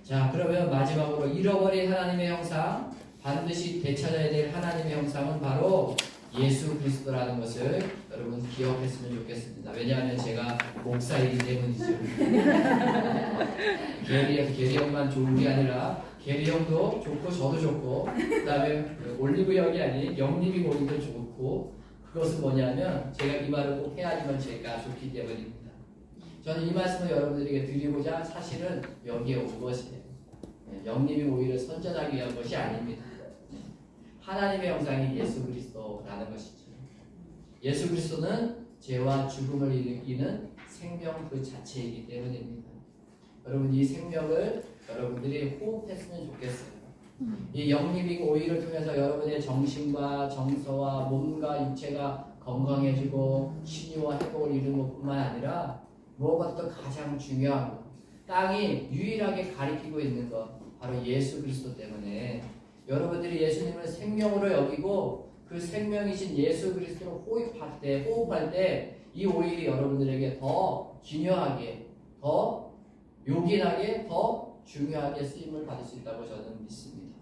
자, 그러면 마지막으로 잃어버린 하나님의 형상, 반드시 되찾아야 될 하나님의 형상은 바로 예수 그리스도라는 것을 여러분 기억했으면 좋겠습니다. 왜냐하면 제가 목사이기 때문이죠. 게리 형만 좋은 게 아니라 게리 형도 좋고 저도 좋고 그 다음에 올리브 형이 아닌 영리빙 오일도 좋고 그것은 뭐냐면 제가 이 말을 꼭 해야지만 제가 좋기 때문입니다. 저는 이 말씀을 여러분들에게 드리고자 사실은 여기에 온 것이에요. 영리빙 오일을 선전하기 위한 것이 아닙니다. 하나님의 형상이 예수 그리스도라는 것이죠. 예수 그리스도는 죄와 죽음을 이기는 생명 그 자체이기 때문입니다. 여러분 이 생명을 여러분들이 호흡했으면 좋겠어요. 이 영리빙 오일을 통해서 여러분의 정신과 정서와 몸과 육체가 건강해지고 치유와 회복을 이루는 것뿐만 아니라 무엇보다도 가장 중요한 것, 땅이 유일하게 가리키고 있는 것 바로 예수 그리스도 때문에 여러분들이 예수님을 생명으로 여기고 그 생명이신 예수 그리스도를 호흡할 때 이 오일이 여러분들에게 더 중요하게, 더 요긴하게, 더 중요하게 쓰임을 받을 수 있다고 저는 믿습니다.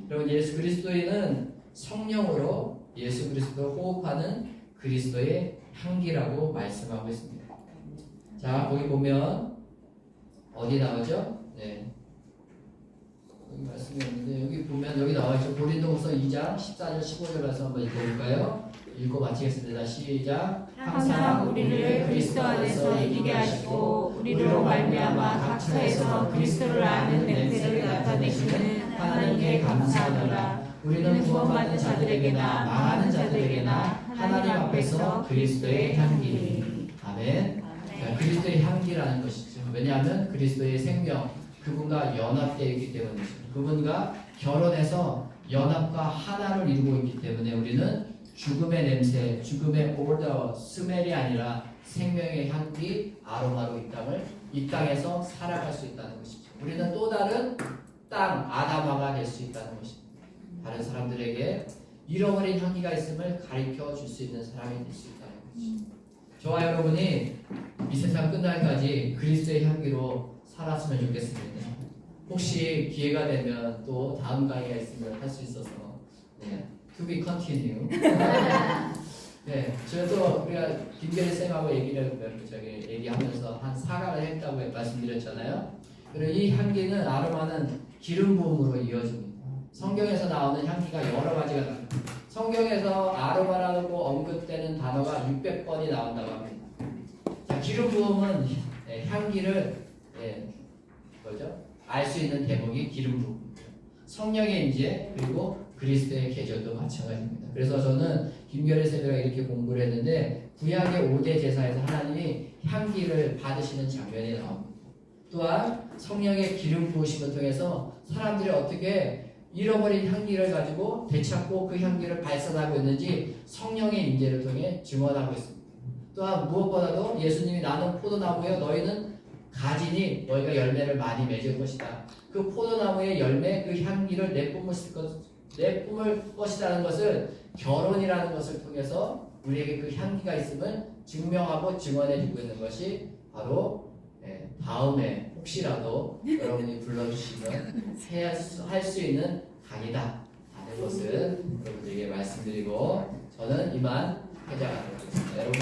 여러분 예수 그리스도인은 성령으로 예수 그리스도를 호흡하는 그리스도의 향기라고 말씀하고 있습니다. 자, 거기 보면 어디 나오죠? 네. 여기 말씀이 없는데 여기 보면 여기 나와있죠. 고린도후서 2장 14절 15절 말씀 한번 읽어볼까요? 읽고 마치겠습니다. 시작. 항상 우리를 그리스도 안에서 이기게 하시고 우리로 말미암아 각 처에서 그리스도를 아는 냄새를 나타내시는 하나님께 감사하노라. 우리는 구원받은 자들에게나 망하는 자들에게나 하나님 앞에서 그리스도의 향기. 아멘. 자, 그리스도의 향기라는 것이죠. 왜냐하면 그리스도의 생명, 그분과 연합되어 있기 때문이죠. 그분과 결혼해서 연합과 하나를 이루고 있기 때문에 우리는 죽음의 냄새, 죽음의 오더, 스멜이 아니라 생명의 향기, 아로마로 이 땅에서 살아갈 수 있다는 것이죠. 우리는 또 다른 땅, 아담아가 될 수 있다는 것입니다. 다른 사람들에게 잃어버린 향기가 있음을 가르쳐 줄 수 있는 사람이 될 수 있다는 것이죠. 저와 여러분이 이 세상 끝날까지 그리스도의 향기로 살았으면 좋겠습니다. 혹시 기회가 되면 또 다음 강의가 있으면 할 수 있어서 to be continue. 네, 저도 우리가 김계리 쌤하고 얘기하면서 한 4강을 했다고 말씀드렸잖아요. 그리고 이 향기는 아로마는 기름 부음으로 이어집니다. 성경에서 나오는 향기가 여러 가지가 나옵니다. 성경에서 아로마라고 언급되는 단어가 600번이 나온다고 합니다. 자, 기름 부음은 향기를 알 수 있는 대목이 기름 부음입니다. 성령의 임재 그리고 그리스도의 계절도 마찬가지입니다. 그래서 저는 김결의 세배가 이렇게 공부를 했는데 구약의 5대 제사에서 하나님이 향기를 받으시는 장면이 나옵니다. 또한 성령의 기름 부으심을 통해서 사람들이 어떻게 잃어버린 향기를 가지고 되찾고 그 향기를 발산하고 있는지 성령의 임재를 통해 증언하고 있습니다. 또한 무엇보다도 예수님이 나는 포도나무여 너희는 가지니 너희가 열매를 많이 맺을 것이다. 그 포도나무의 열매 그 향기를 내뿜을 것이라는 것을 결혼이라는 것을 통해서 우리에게 그 향기가 있음을 증명하고 증언해주고 있는 것이 바로 다음에 혹시라도 여러분이 불러주시면 할 수 있는 강의다 하는 것을 여러분들에게 말씀드리고 저는 이만 회장하도록 하겠습니다. 여러분